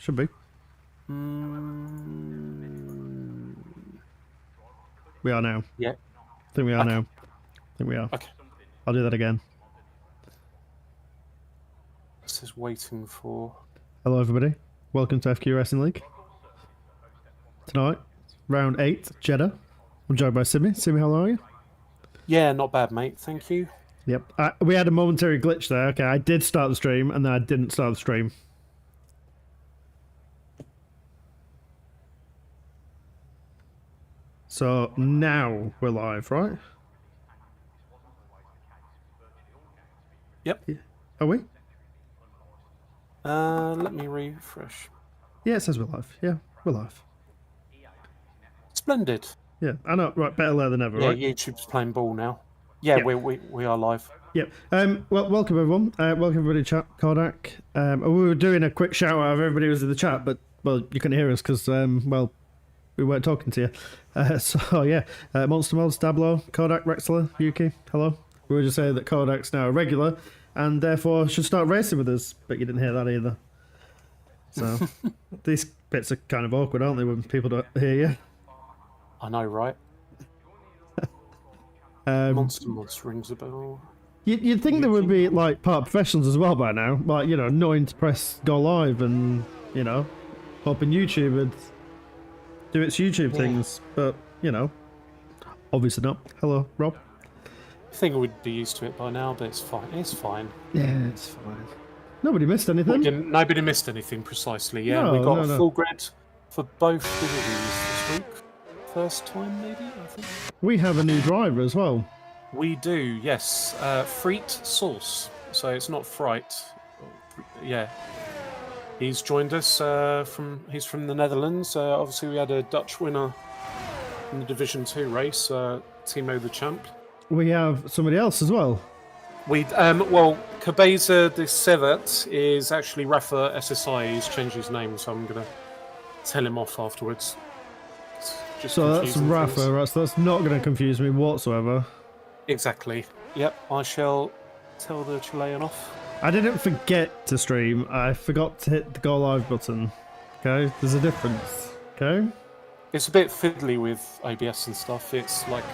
Should be. We are now. Yeah. I think we are now. I think we are. Okay. I'll do that again. This is waiting for... Hello everybody. Welcome to FQ Wrestling League. Tonight, round 8, Jeddah. I'm joined by Simi. Simi, how are you? Yeah, not bad, mate. Thank you. Yep. We had a momentary glitch there. Okay, I did start the stream, and then I didn't start the stream. So now we're live, right? Yep. Are we? Let me refresh. Yeah, it says we're live. Yeah, we're live. Splendid. Yeah, I know. Right, better late than ever, Yeah, right? YouTube's playing ball now. Yeah, Yeah. we are live. Yep. Well, welcome everyone. Welcome everybody to chat. Kodak. We were doing a quick shout out of everybody who was in the chat, but well, you couldn't hear us because well, we weren't talking to you. So yeah, Monster Mods, Dablo, Kodak, Rexler, Yuki. Hello. We were just saying that Kodak's now a regular, and therefore should start racing with us. But you didn't hear that either. So these bits are kind of awkward, aren't they, when people don't hear you? I know, right? Monster Mods rings a bell. You'd think there would be like part professionals as well by now, like, you know, knowing to press go live and, you know, hoping YouTube would do its YouTube things, but you know, obviously not. Hello, Rob. I think we'd be used to it by now, but it's fine. It's fine. Yeah, it's fine. Nobody missed anything. Nobody missed anything, precisely. Yeah, No, we got no. a full grid for both deliveries this week. First time, maybe, I think. We have a new driver as well. We do, yes. Freet Sauce. So it's not Fright. Yeah. He's joined us he's from the Netherlands. Obviously, we had a Dutch winner in the Division 2 race, Timo the Champ. We have somebody else as well. Well, Cabeza de Sevet is actually Rafa SSI. He's changed his name, so I'm going to tell him off afterwards. So that's Rafa, right? So that's not going to confuse me whatsoever. Exactly. Yep, I shall tell the Chilean off. I didn't forget to stream. I forgot to hit the go live button. Okay, there's a difference. Okay. It's a bit fiddly with OBS and stuff. It's like...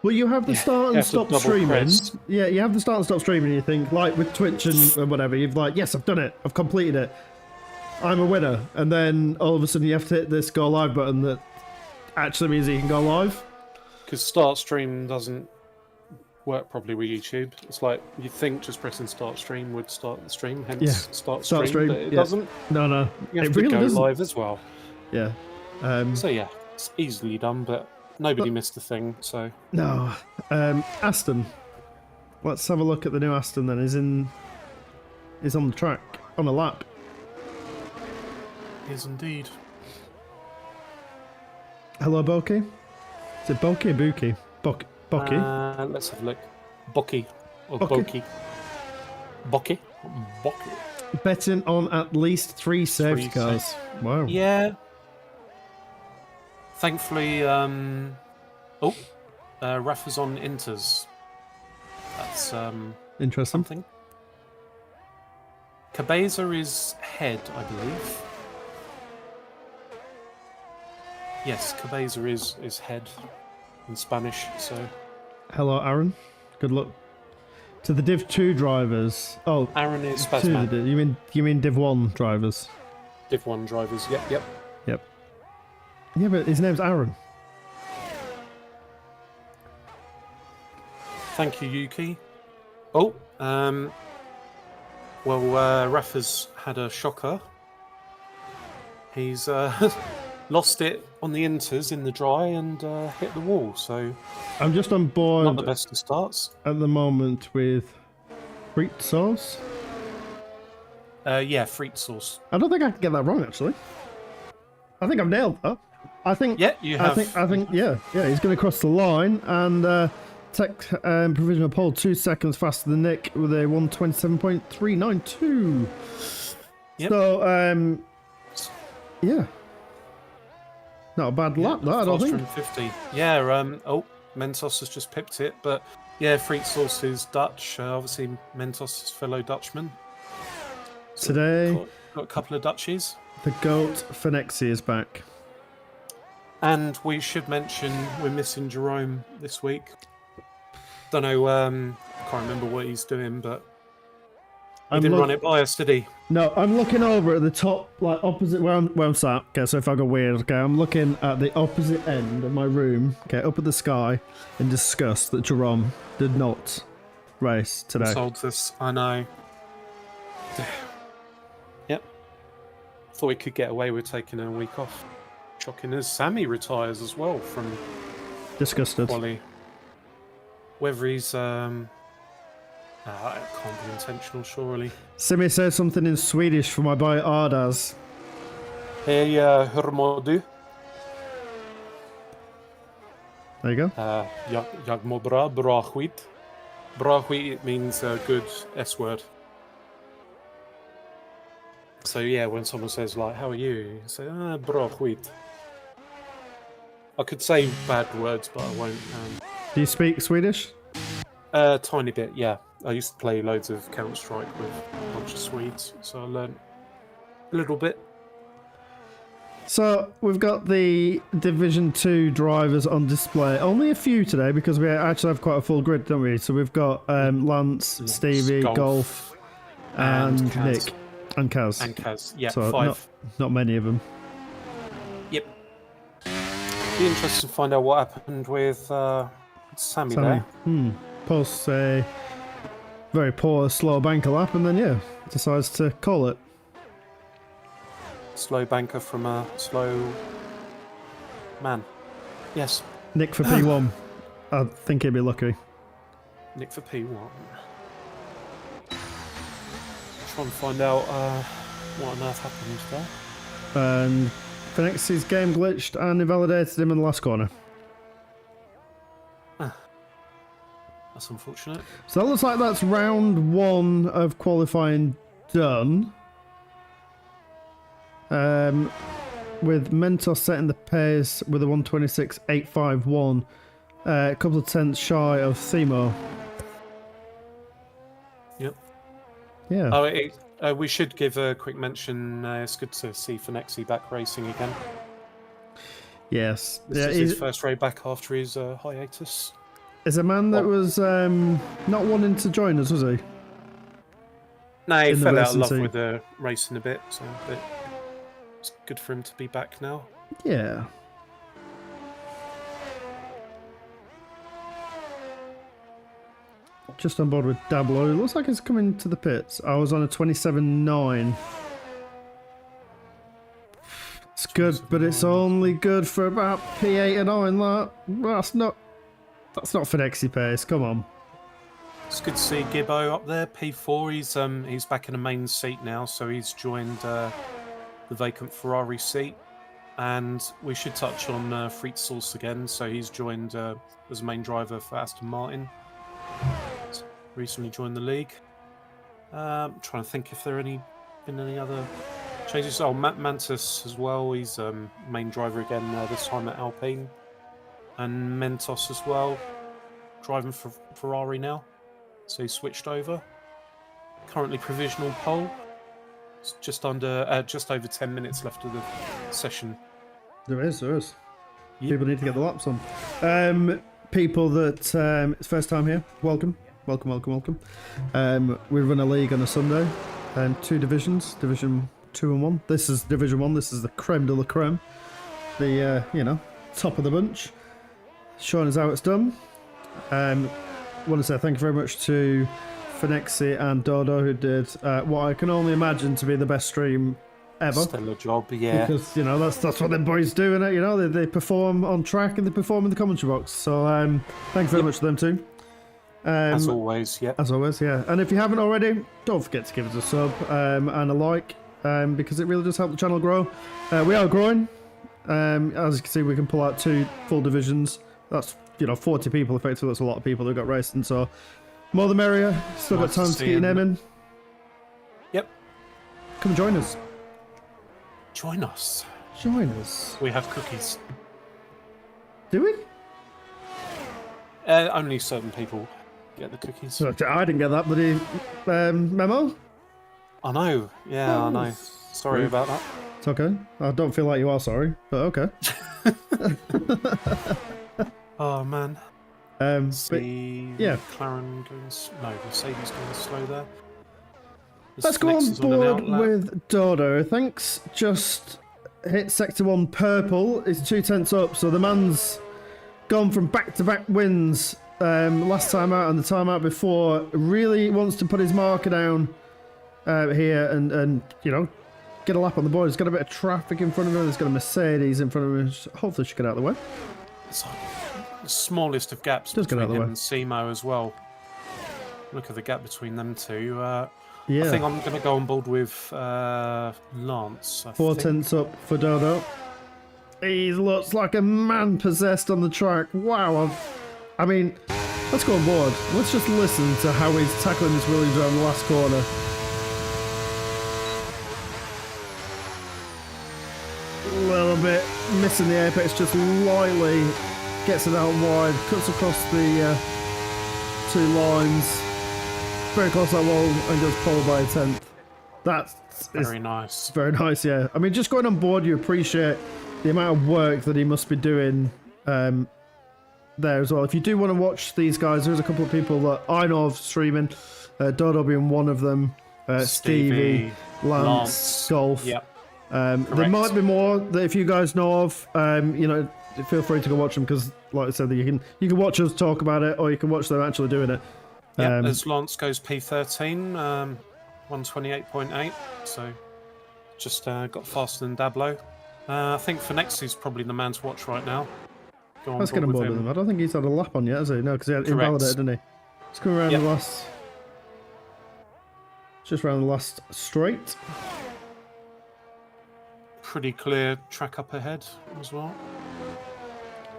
Well, you have the start and stop streaming. Press. Yeah, you have the start and stop streaming. You think, like with Twitch and whatever, you've like, yes, I've done it. I've completed it. I'm a winner. And then all of a sudden you have to hit this go live button that actually means that you can go live. Because start stream doesn't work properly with YouTube. It's like you'd think just pressing start stream would start the stream, hence start stream, but it doesn't. No. You have it to really go doesn't. live as well. Yeah. So yeah, it's easily done, but nobody missed a thing, so... No. Aston. Let's have a look at the new Aston then. Is on the track, on a lap. Is indeed. Hello, Boki. Is it Boki or Buki? Boki. Let's have a look. Boki. Or Boki. Boki. Boki. Betting on at least 3 safety cars. Wow. Yeah. Thankfully, Rafa's on Inters. That's Interesting. something. Cabeza is head, I believe. Yes, Cabeza is head in Spanish, so... Hello, Aaron. Good luck. To the Div 2 drivers. Oh, Aaron is to the Spazman. you mean Div 1 drivers? Div 1 drivers, yep. Yeah, but his name's Aaron. Thank you, Yuki. Oh, Rafa's had a shocker. He's lost it on the inters in the dry and hit the wall, so... I'm just on board Not the best of starts. at the moment with Freet Sauce. Yeah, Freet Sauce. I don't think I can get that wrong, actually. I think I've nailed that. I think... Yeah, you have. I think, yeah, he's going to cross the line and take provisional pole 2 seconds faster than Nick with a 127.392. Yep. So, yeah. Not a bad lap, that, I don't think. 50. Yeah, Mentos has just pipped it, but yeah, Freet Sauce is Dutch. Obviously, Mentos is fellow Dutchman. So Today, got a couple of Dutchies. The GOAT Finexi is back. And we should mention we're missing Jerome this week. Don't know, can't remember what he's doing, but he didn't run it by us, did he? No, I'm looking over at the top, like opposite where I'm sat. Okay, so if I go weird, okay, I'm looking at the opposite end of my room, okay, up at the sky, in disgust that Jerome did not race today. Sold this, I know. Yep. Thought we could get away with taking a week off. Shocking as Sammy retires as well from Disgusted. quali. Whether he's it can't be intentional, surely. Simi says something in Swedish for my boy Ardas. Hey, hur mår du? There you go. Jag mår bra, bra skit. Bra skit, it means good S word. So yeah, when someone says like, how are you? You say, bra skit. I could say bad words, but I won't. Do you speak Swedish? Tiny bit, yeah. I used to play loads of Counter-Strike with a bunch of Swedes, so I learned a little bit. So we've got the Division 2 drivers on display. Only a few today because we actually have quite a full grid, don't we? So we've got Lance, Stevie, Golf, and Nick, and Kaz. And Kaz, yeah, so 5. Not many of them. Yep. Be interested to find out what happened with Sammy there. Posts a very poor slow banker lap and then, yeah, decides to call it. Slow banker from a slow man. Yes. Nick for P1. I think he'd be lucky. Nick for P1. Try and find out what on earth happened there. And Phoenix's game glitched and invalidated him in the last corner. That's unfortunate. So that looks like that's round 1 of qualifying done. With Mentos setting the pace with a 126.851, a couple of tenths shy of Themo. Yep. Yeah. Oh, we should give a quick mention. It's good to see Finexi back racing again. Yes. This is his first race back after his hiatus. Is a man that was not wanting to join us, was he? No, he fell out of love with the racing a bit, so it's good for him to be back now. Yeah. Just on board with Dablo. It looks like it's coming to the pits. I was on a 27.9. It's good, but it's only good for about P8 and 9. That's not Finexi pace. Come on. It's good to see Gibbo up there. P4. He's back in the main seat now, so he's joined the vacant Ferrari seat. And we should touch on Freet Source again. So he's joined as main driver for Aston Martin. He's recently joined the league. I'm trying to think if there been any other changes. Oh, Mantis as well. He's main driver again this time at Alpine. And Mentos as well, driving for Ferrari now. So he switched over. Currently provisional pole. It's just over 10 minutes left of the session. There is. Yep. People need to get the laps on. People that it's first time here, welcome. We run a league on a Sunday, and 2 divisions, Division 2 and 1. This is Division 1. This is the creme de la creme, the top of the bunch. Showing us how it's done. Want to say thank you very much to Finexi and Dodo, who did what I can only imagine to be the best stream ever. Stellar job, yeah. Because that's what them boys do, innit? They perform on track and they perform in the commentary box. So thank you very much to them too. As always, yeah. As always, yeah. And if you haven't already, don't forget to give us a sub and a like, because it really does help the channel grow. We are growing. As you can see, we can pull out 2 full divisions. That's 40 people effectively. That's a lot of people who got racing. So more the merrier. Still got time to get your name in. Yep. Come join us. Join us. We have cookies. Do we? Only certain people get the cookies. I didn't get that bloody memo. I know. Yeah, I know. Sorry about that. It's okay. I don't feel like you are sorry, but okay. Oh man. But yeah, McLaren going no, Mercedes going slow there. let's go on board with Dodo. Thanks. Just hit sector 1 purple. It's 2 tenths up, so the man's gone from back-to-back wins last time out and the time out before. Really wants to put his marker down here and you know, get a lap on the board. He's got a bit of traffic in front of him. There's got a Mercedes in front of him. Hopefully she should get out of the way. It's the smallest of gaps between him and Simo as well. Look at the gap between them two. Yeah. I think I'm going to go on board with Lance. 4 tenths up for Dodo. He looks like a man possessed on the track. Wow. I mean, let's go on board. Let's just listen to how he's tackling this Williams around the last corner. A little bit missing the apex, just lightly gets it out wide, cuts across the 2 lines, very close to that wall, and goes pole by a 10th. That's very nice. Very nice, yeah. I mean, just going on board, you appreciate the amount of work that he must be doing there as well. If you do want to watch these guys, there's a couple of people that I know of streaming, Dodo being one of them, Stevie, Lance, Golf. Yep. There might be more that if you guys know of, you know, feel free to go watch them because, like I said, you can watch us talk about it, or you can watch them actually doing it. Yeah, as Lance goes P13, 128.8, so just got faster than Dablo. I think Phoenix's probably the man to watch right now. Let's get on board with him. I don't think he's had a lap on yet, has he? No, because he had invalidated, didn't he? Let's come around the last, just around the last straight. Pretty clear track up ahead as well.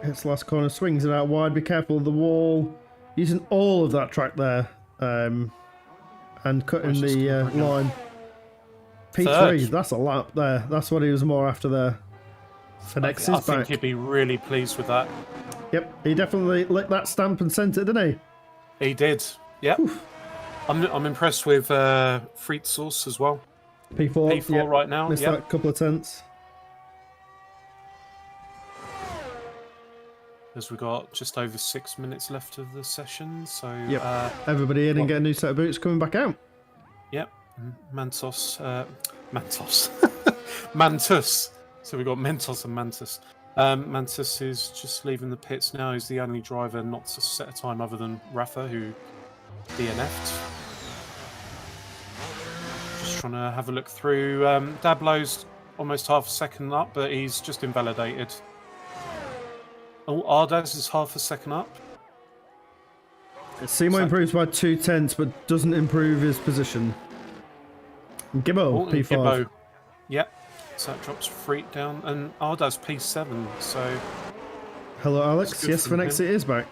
Hits the last corner, swings it out wide. Be careful of the wall. Using all of that track there, and cutting the line. P3, that's a lap there. That's what he was more after there. Phoenix I think he'd be really pleased with that. Yep, he definitely licked that stamp and sent it, didn't he? He did. Yep. I'm impressed with Fried Sauce as well. P4 right now. Missed that couple of tenths. As we got just over 6 minutes left of the session, so everybody in and get a new set of boots coming back out. Yep, Mantus. Mantus. So we've got Mentos and Mantus. Mantus is just leaving the pits now. He's the only driver not to set a time other than Rafa, who DNF'd. Just trying to have a look through. Dablo's almost half a second up, but he's just invalidated. Oh, Ardaz is half a second up. Simo improves by 2 tenths, but doesn't improve his position. Gibbo, P5. Gibbo. Yep. So that drops Freak down, and Ardaz P7. So. Hello, Alex. Yes, Phoenix is back.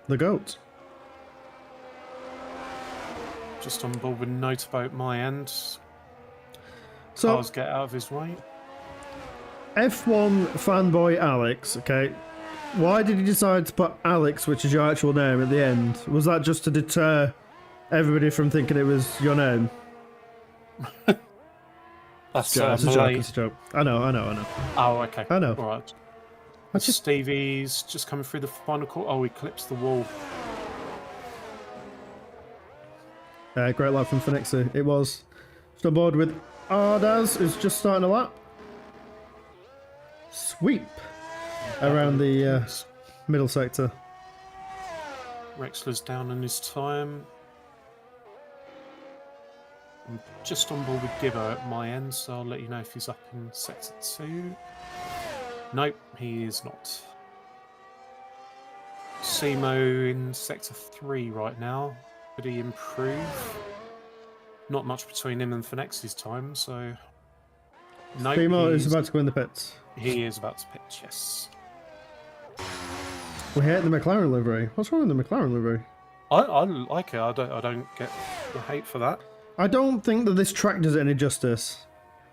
The goat. Just on board with note about my end. So, cars get out of his way. F1 fanboy Alex, okay. Why did you decide to put Alex, which is your actual name, at the end? Was that just to deter everybody from thinking it was your name? That's it's a joke. I know. Oh, okay. I know. All right. Stevie's just coming through the final call. Oh, he clips the wall. Great lap from Phoenixy. It was. Just on board with Ardaz, who's just starting a lap. Sweep around the middle sector. Rexler's down on his time. I'm just on board with Gibbo at my end, so I'll let you know if he's up in sector 2. Nope, he is not. Simo in sector 3 right now. Could he improve? Not much between him and Phoenix's time, so... Nope, Simo is about to go in the pits. He is about to pitch, yes. We hate the McLaren livery. What's wrong with the McLaren livery? I like it. I don't get the hate for that. I don't think that this track does it any justice.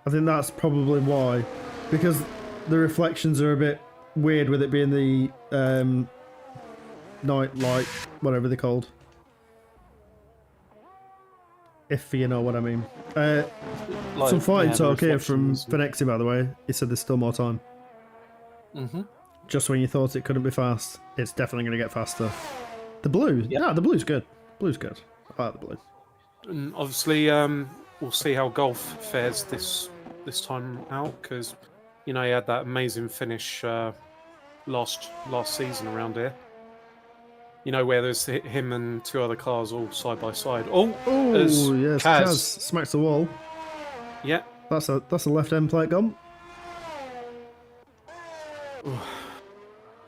I think that's probably why. Because the reflections are a bit weird with it being the night light, whatever they're called. if you know what I mean. Like, Some fighting the talk here from reflections and- Finexi, by the way. He said there's still more time. Just when you thought it couldn't be fast, it's definitely going to get faster. The blue? Yep. Yeah, the blue's good. Blue's good. I like the blue. And obviously, we'll see how golf fares this time out, because you know he had that amazing finish last season around here. You know, where there's him and 2 other cars all side by side. Oh, Yes, Kaz. Kaz smacks the wall. Yeah. That's a left end plate gone.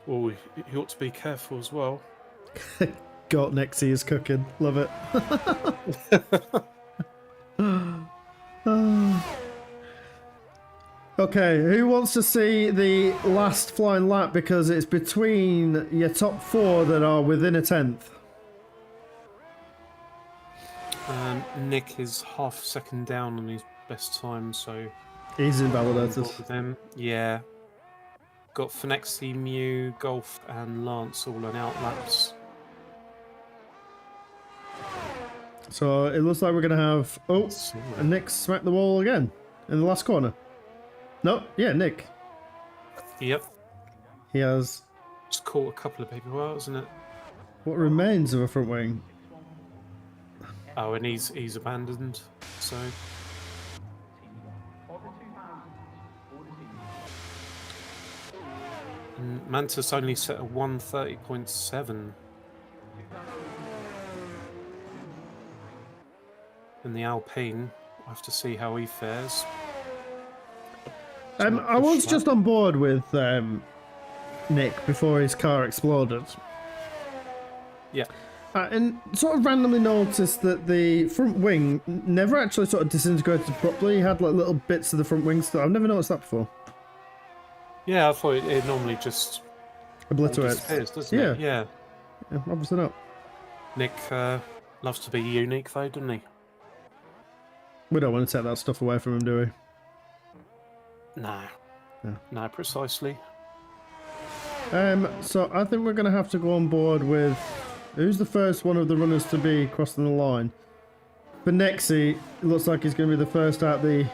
Oh, he ought to be careful as well. Got Nexie is cooking. Love it. Okay, who wants to see the last flying lap, because it's between your top 4 that are within a tenth? Nick is half a second down on his best time, so He's I'm invalidated. on board with him. Yeah. Got Finexi, Mew, Golf, and Lance all on out laps. So it looks like we're going to have... Oh, Let's see. and Nick smacked the wall again in the last corner. No, yeah, Nick. Yep. He has Just caught a couple of people out, isn't it? what remains of a front wing. Oh, and he's abandoned. So and Mantis only set a 130.7. In the Alpine, I have to see how he fares. not I was pushed just on board with Nick before his car exploded. Yeah. And sort of randomly noticed that the front wing never actually sort of disintegrated properly. He had like little bits of the front wing still. I've never noticed that before. Yeah, I thought it normally just Obliterates. disappears, doesn't Yeah. it? Yeah. Yeah, obviously not. Nick loves to be unique, though, doesn't he? We don't want to take that stuff away from him, do we? No. No. No, precisely. So I think we're going to have to go on board with... Who's the first one of the runners to be crossing the line? Finexi, it looks like he's going to be the first out the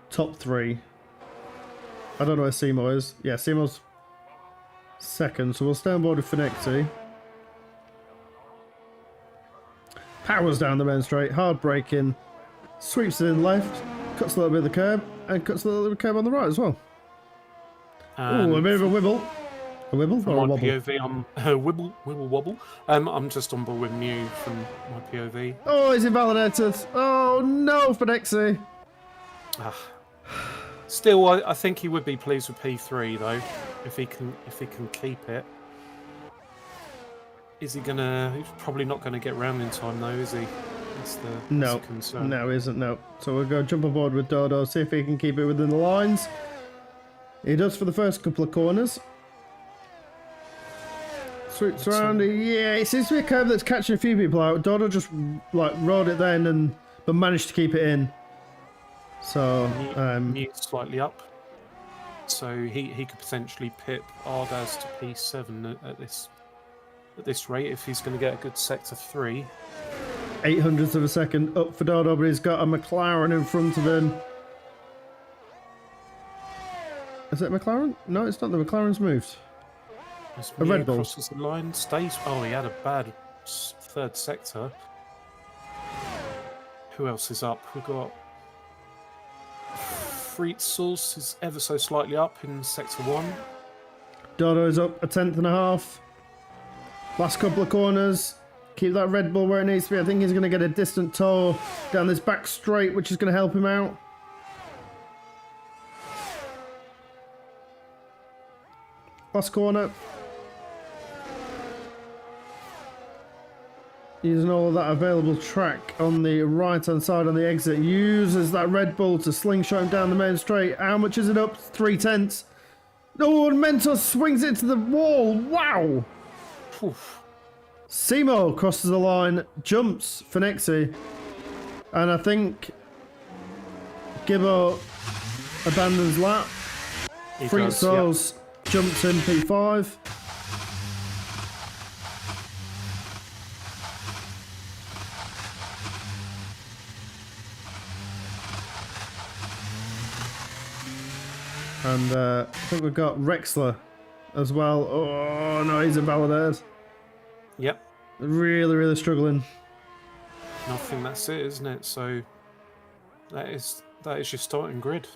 top 3. I don't know where Seymour is. Yeah, Seymour's second, so we'll stay on board with Finexi. Powers down the main straight, hard braking, sweeps it in left, cuts a little bit of the curb, and cuts a little bit of the curb on the right as well. Ooh, a bit of a wibble. A wibble From or a my wobble? POV, I'm wibble wobble. I'm just on board with Mew from my POV. Oh, he's invalidated. Oh no, Finexi. Still, I think he would be pleased with P3 though, if he can keep it. Is he gonna? He's probably not gonna get round in time though, is he? That's the concern. No, he isn't. No. So we'll go jump aboard with Dodo, see if he can keep it within the lines. He does for the first couple of corners. Sweeps around. Yeah, it seems to be a curve that's catching a few people out. Dodo just like rode it then, but managed to keep it in. So Mew slightly up, so he could potentially pip Argaz to P7 at this rate if he's going to get a good sector 3. 0.08 of a second up for Dodo, but he's got a McLaren in front of him. Is it McLaren? No, it's not. The McLaren's moved. As A Red Bull. crosses the line, stays. Oh, he had a bad third sector. Who else is up? We've got Fritzels is ever so slightly up in sector 1. Dodo's up 1/10.5. Last couple of corners. Keep that Red Bull where it needs to be. I think he's going to get a distant tow down this back straight, which is going to help him out. Last corner. Using all of that available track on the right-hand side on the exit. Uses that Red Bull to slingshot him down the main straight. How much is it up? 0.3. Oh, and Mentos swings it to the wall. Wow. Oof. Simo crosses the line, jumps Finexi, and I think Gibbo abandons lap. He Freak does, Souls jumps in P5. And I think we've got Rexler as well. Oh no, he's invalidated. Yep. Really, really struggling. I think that's it, isn't it? So that is your starting grid.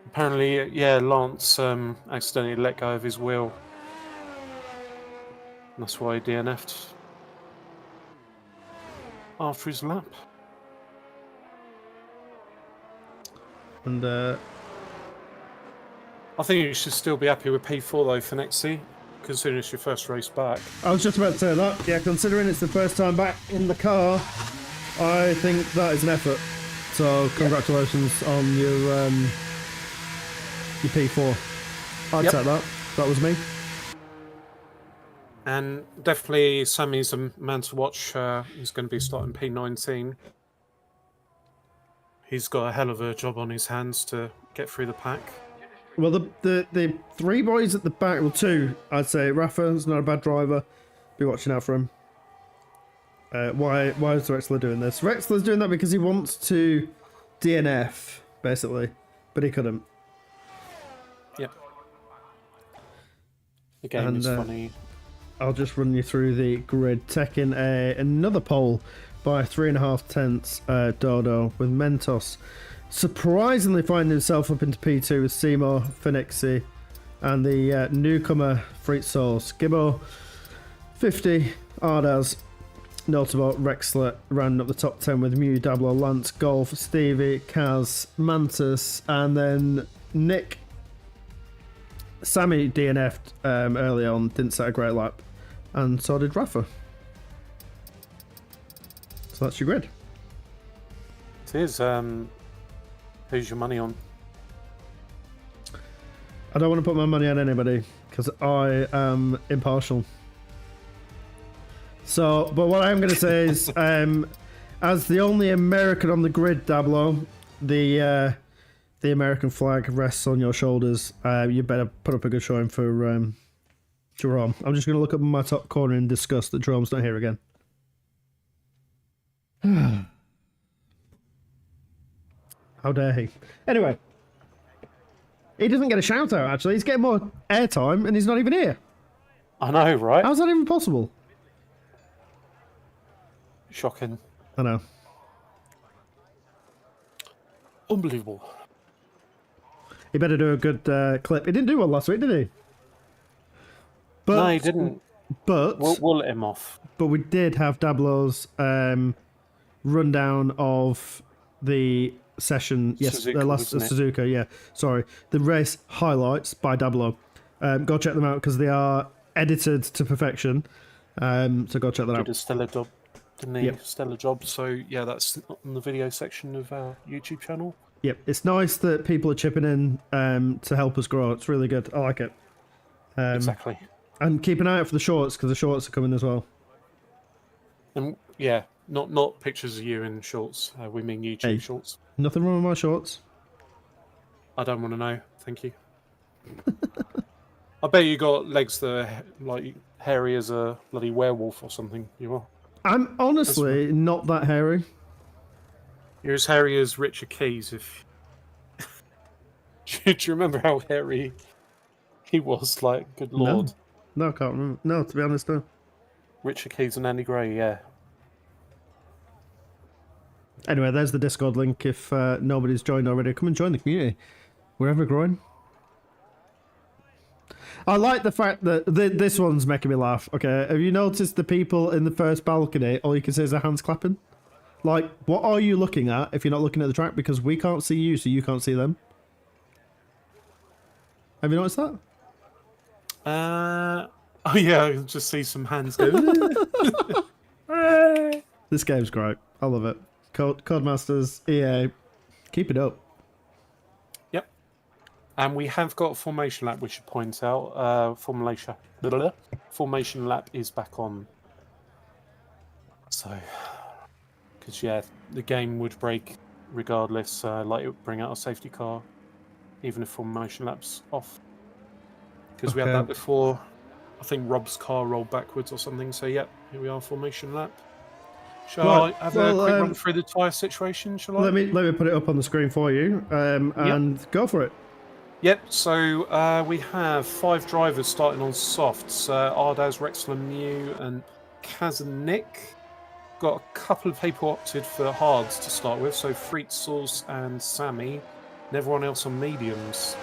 Apparently, yeah, Lance accidentally let go of his wheel. And that's why he DNF'd after his lap. And I think you should still be happy with P4 though for next season, considering it's your first race back. I was just about to say that. Yeah, considering it's the first time back in the car, I think that is an effort. So congratulations on your P4. I'd take that. That was me. And definitely Sammy's a man to watch. He's going to be starting P19. He's got a hell of a job on his hands to get through the pack. Well, the three boys at the back, well, two, I'd say. Rafa's not a bad driver. Be watching out for him. Why is Rexler doing this? Rexler's doing that because he wants to DNF, basically, but he couldn't. Yep. The game is funny. I'll just run you through the grid. Taking another pole by 3.5 tenths, Dodo, with Mentos surprisingly finding himself up into P2 with Seymour, Phoenixy, and the newcomer Freet Sauce. Gibbo, 50, Ardaz, notable Rexler rounding up the top 10 with Mew, Dablo, Lance, Golf, Stevie, Kaz, Mantis, and then Nick. Sammy DNF'd early on, didn't set a great lap, and so did Rafa. So that's your grid. It is. Who's your money on? I don't want to put my money on anybody because I am impartial. So, but what I'm going to say is, as the only American on the grid, Dablo, the American flag rests on your shoulders. You better put up a good showing for Jerome. I'm just going to look up in my top corner in disgust that Jerome's not here again. How dare he? Anyway, he doesn't get a shout out, actually. He's getting more airtime and he's not even here. I know, right? How's that even possible? Shocking. I know. Unbelievable. He better do a good clip. He didn't do one last week, did he? But, no, he didn't. But we'll let him off. But we did have Dablo's rundown of the session. Yes, Suzuka, the last Suzuka. Yeah, sorry, the race highlights by Dablo. Go check them out because they are edited to perfection. So go check that out. Did a stellar job, didn't he? Yep. Stellar job. So yeah, that's in the video section of our YouTube channel. Yep, it's nice that people are chipping in to help us grow. It's really good. I like it. Exactly. And keep an eye out for the shorts because the shorts are coming as well. And yeah, not pictures of you in shorts. We mean YouTube shorts. Nothing wrong with my shorts. I don't want to know. Thank you. I bet you got legs that are like hairy as a bloody werewolf or something. You are. I'm honestly not that hairy. You're as hairy as Richard Keys. If do you remember how hairy he was? Like, good lord. No, I can't remember. No, to be honest, no. Richard Keys and Andy Gray, yeah. Anyway, there's the Discord link. If nobody's joined already, come and join the community. We're ever growing. I like the fact that this one's making me laugh. Okay, have you noticed the people in the first balcony? All you can see is their hands clapping. Like, what are you looking at if you're not looking at the track? Because we can't see you, so you can't see them. Have you noticed that? Oh yeah, I can just see some hands go. This game's great. I love it. Codemasters, EA, keep it up. Yep. And we have got a formation lap, we should point out. Formation lap is back on. So, because yeah, the game would break regardless. Like it would bring out a safety car, even if formation lap's off. Because we had that before. I think Rob's car rolled backwards or something. So, yep, here we are, formation lap. Shall Right, I have well, a quick run through the tyre situation? Shall I? Let me put it up on the screen for you, and go for it. Yep, so we have 5 drivers starting on softs. Ardaz, Rexler, Mew and Kaz and Nick. Got a couple of people opted for hards to start with, so Freet, Sauce and Sammy. And everyone else on mediums.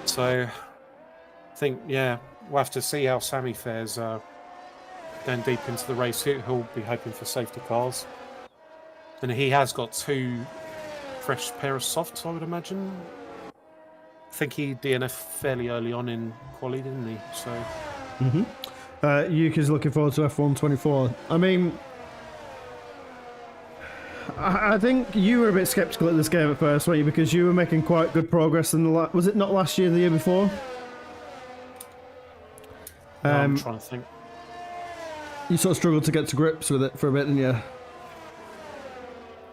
So, I think, yeah, we'll have to see how Sammy fares going deep into the race. He'll be hoping for safety cars. And he has got 2 fresh pair of softs, I would imagine. I think he DNF fairly early on in quali, didn't he? So. Yuki's looking forward to F124. I mean, I think you were a bit sceptical at this game at first, weren't you? Because you were making quite good progress in the was it not last year, the year before? No, I'm trying to think. You sort of struggled to get to grips with it for a bit, didn't you?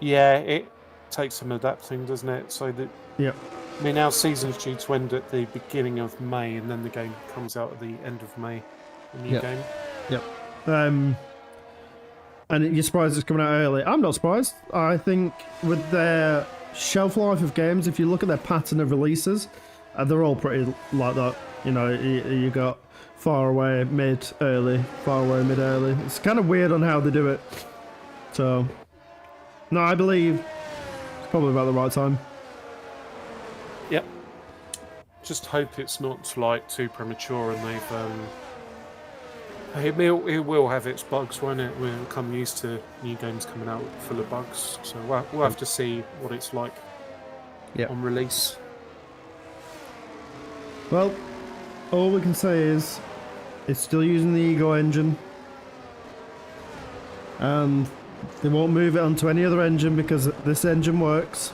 Yeah, it takes some adapting, doesn't it? So that. Yep. I mean, our season's due to end at the beginning of May, and then the game comes out at the end of May. The new game. Yep. And you're surprised it's coming out early. I'm not surprised. I think with their shelf life of games, if you look at their pattern of releases, they're all pretty like that. You know, you got far away, mid, early, far away, mid, early. It's kind of weird on how they do it. So, no, I believe it's probably about the right time. Yep. Just hope it's not like too premature and they've. It will have its bugs, won't it? We'll become used to new games coming out full of bugs. So we'll have to see what it's like on release. Well, all we can say is it's still using the Ego engine. And they won't move it onto any other engine because this engine works.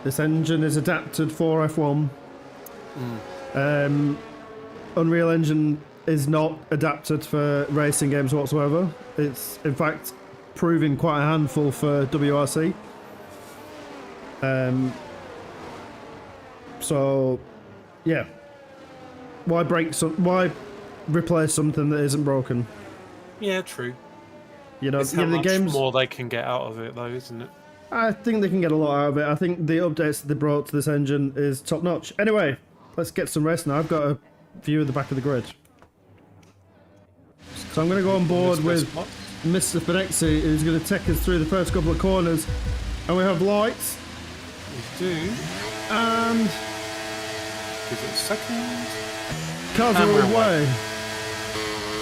This engine is adapted for F1. Unreal Engine is not adapted for racing games whatsoever. It's, in fact, proving quite a handful for WRC. So, yeah. Why replace something that isn't broken? Yeah, true. You know, It's how the much games, more they can get out of it, though, isn't it? I think they can get a lot out of it. I think the updates that they brought to this engine is top notch. Anyway, let's get some rest now. I've got a view of the back of the grid. So I'm going to go on board with Mr. Finexi, who's going to take us through the first couple of corners. And we have lights. We do. And Give it a second. cars are away.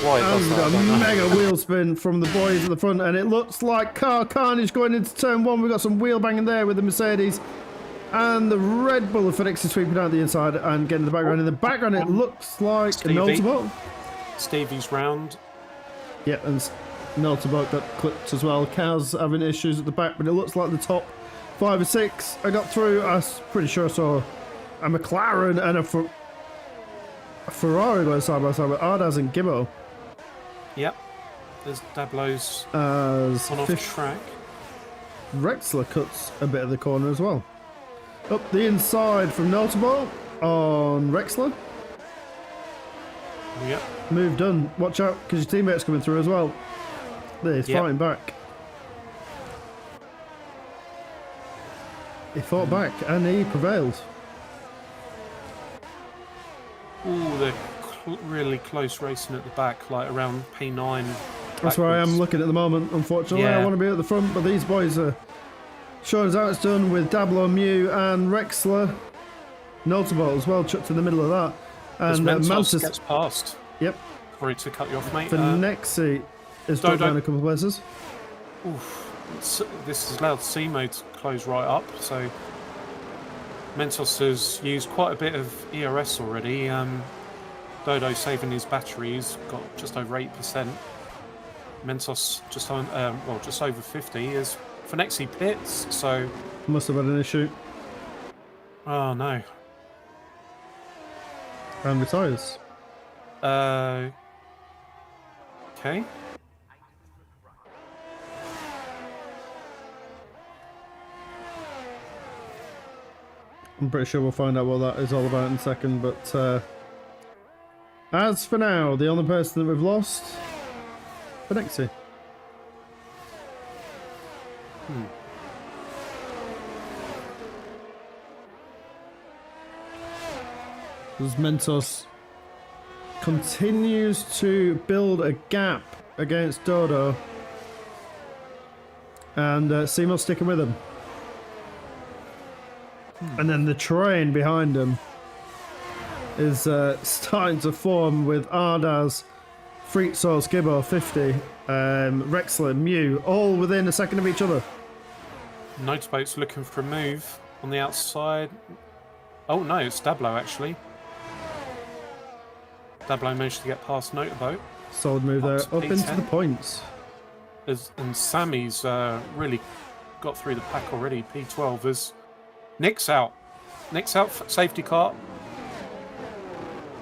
Why it And does we've that, I got don't a know. mega wheel spin from the boys at the front, and it looks like car carnage going into turn 1. We've got some wheel banging there with the Mercedes. And the Red Bull of FedEx is sweeping out the inside and getting the background. In the background, it looks like Stevie. a Noltebot. Stevie's round. Yeah, and Noltebot got clipped as well. Kaz having issues at the back, but it looks like the top 5 or 6 I got through. I was pretty sure I saw a McLaren and a Ferrari going side by side with Ardaz and Gibbo. Yep. There's Dablo's As on off track. Rexler cuts a bit of the corner as well. Up the inside from Noltebot on Rexler. Yep. Move done. Watch out, because your teammate's coming through as well. He's fighting back. He fought back and he prevailed. Ooh, they're really close racing at the back, like around P9. That's where I am backwards. looking at the moment, unfortunately. Yeah. I want to be at the front, but these boys are showing us how it's done with Dablo, Mew and Rexler. Notable as well, chucked in the middle of that. As And Mentos Mantis, gets past. yep, Sorry to cut you off, mate. Finexi is dropped down a couple of places. This has allowed C mode to close right up, so Mentos has used quite a bit of ERS already. Dodo saving his battery, he's got just over 8%. Mentos just on, just over 50. Is Finexi pits, so Must have had an issue. oh no. And retires. Okay. I'm pretty sure we'll find out what that is all about in a second, but as for now, the only person that we've lost, Finexi. As Mentos continues to build a gap against Dodo, and Seymour's sticking with him. And then the train behind him is starting to form with Ardaz, Freak Source, Gibbo, 50, Rexler, Mew, all within a second of each other. Notaboat's looking for a move on the outside. Oh no, it's Dablo actually. Dablo managed to get past Notaboat. Solid move there, up into P10. the points. And Sammy's really got through the pack already. P12 is Nick's out. Nick's out for safety car.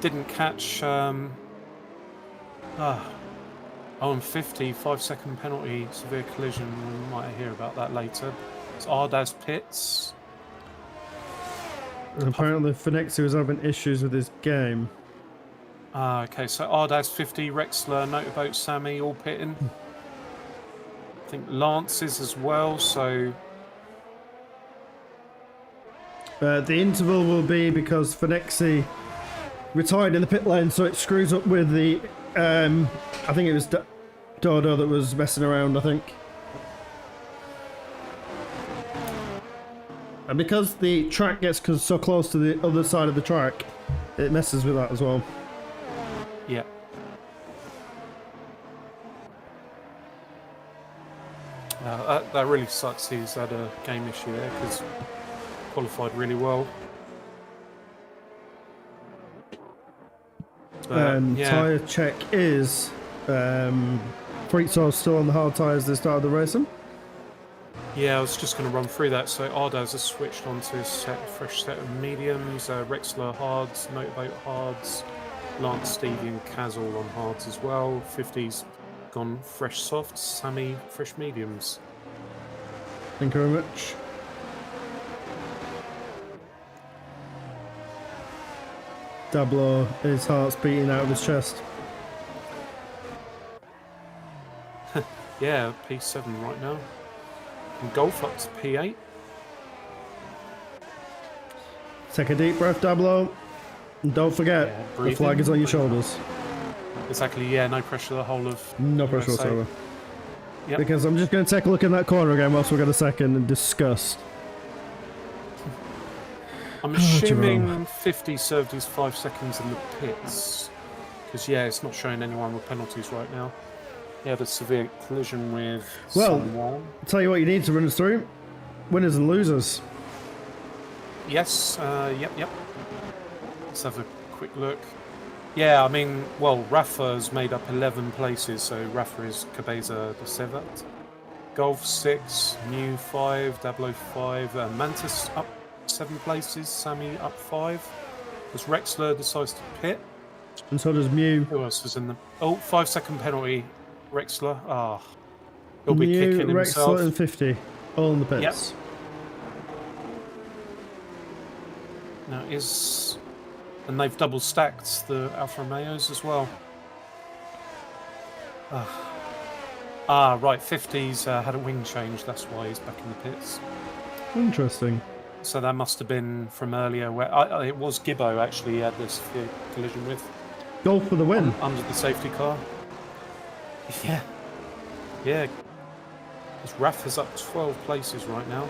Didn't catch. And 50, 5-second penalty, severe collision. We might hear about that later. It's Ardaz pits. And apparently Phoenixy was having issues with his game. Okay, so Ardaz 50, Rexler, Notaboat, Sammy, all pitting. I think Lance is as well, so... The interval will be because Phoenixy retired in the pit lane, so it screws up with the... I think it was Dodo that was messing around, I think. And because the track gets so close to the other side of the track, it messes with that as well. Yeah. That really sucks. He's had a game issue there because qualified really well. Yeah. Tyre check is Freak Source still on the hard tyres at the start of the racing. Yeah, I was just going to run through that. So Ardaz has switched onto a fresh set of mediums. Rexler hards, Notaboat hards, Lance, Stevie and Kaz all on hards as well. 50's gone fresh softs, Sammy fresh mediums. Thank you very much. Dablo, his heart's beating out of his chest. Yeah, P7 right now. And Golf up to P8. Take a deep breath, Dablo. And don't forget, the flag is on your shoulders. Exactly, yeah, no pressure the whole of... No pressure whatsoever. Yep. Because I'm just going to take a look in that corner again whilst we've got a second and discuss. I'm assuming 50 served his 5 seconds in the pits. Because, yeah, it's not showing anyone with penalties right now. He had a severe collision with someone. I'll tell you what you need to run us through. Winners and losers. Yes, yep. Let's have a quick look. Yeah, I mean, well, Rafa's made up 11 places, so Rafa is Cabeza the 7th. Golf 6, Mew 5, Dablo 5, Mantis up 7 places, Sammy up 5. As Rexler decides to pit. And so does Mew. Who else was in the... Oh, 5-second penalty, Rexler. He'll be Mew, kicking himself. Rexler and 50, all in the pits. Yep. Now and they've double stacked the Alfa Romeos as well. Right, 50's had a wing change, that's why he's back in the pits. Interesting. So that must have been from earlier where it was Gibbo actually he had this collision with. Golf for the win. Under the safety car. Yeah. Yeah. This Rafa's up 12 places right now.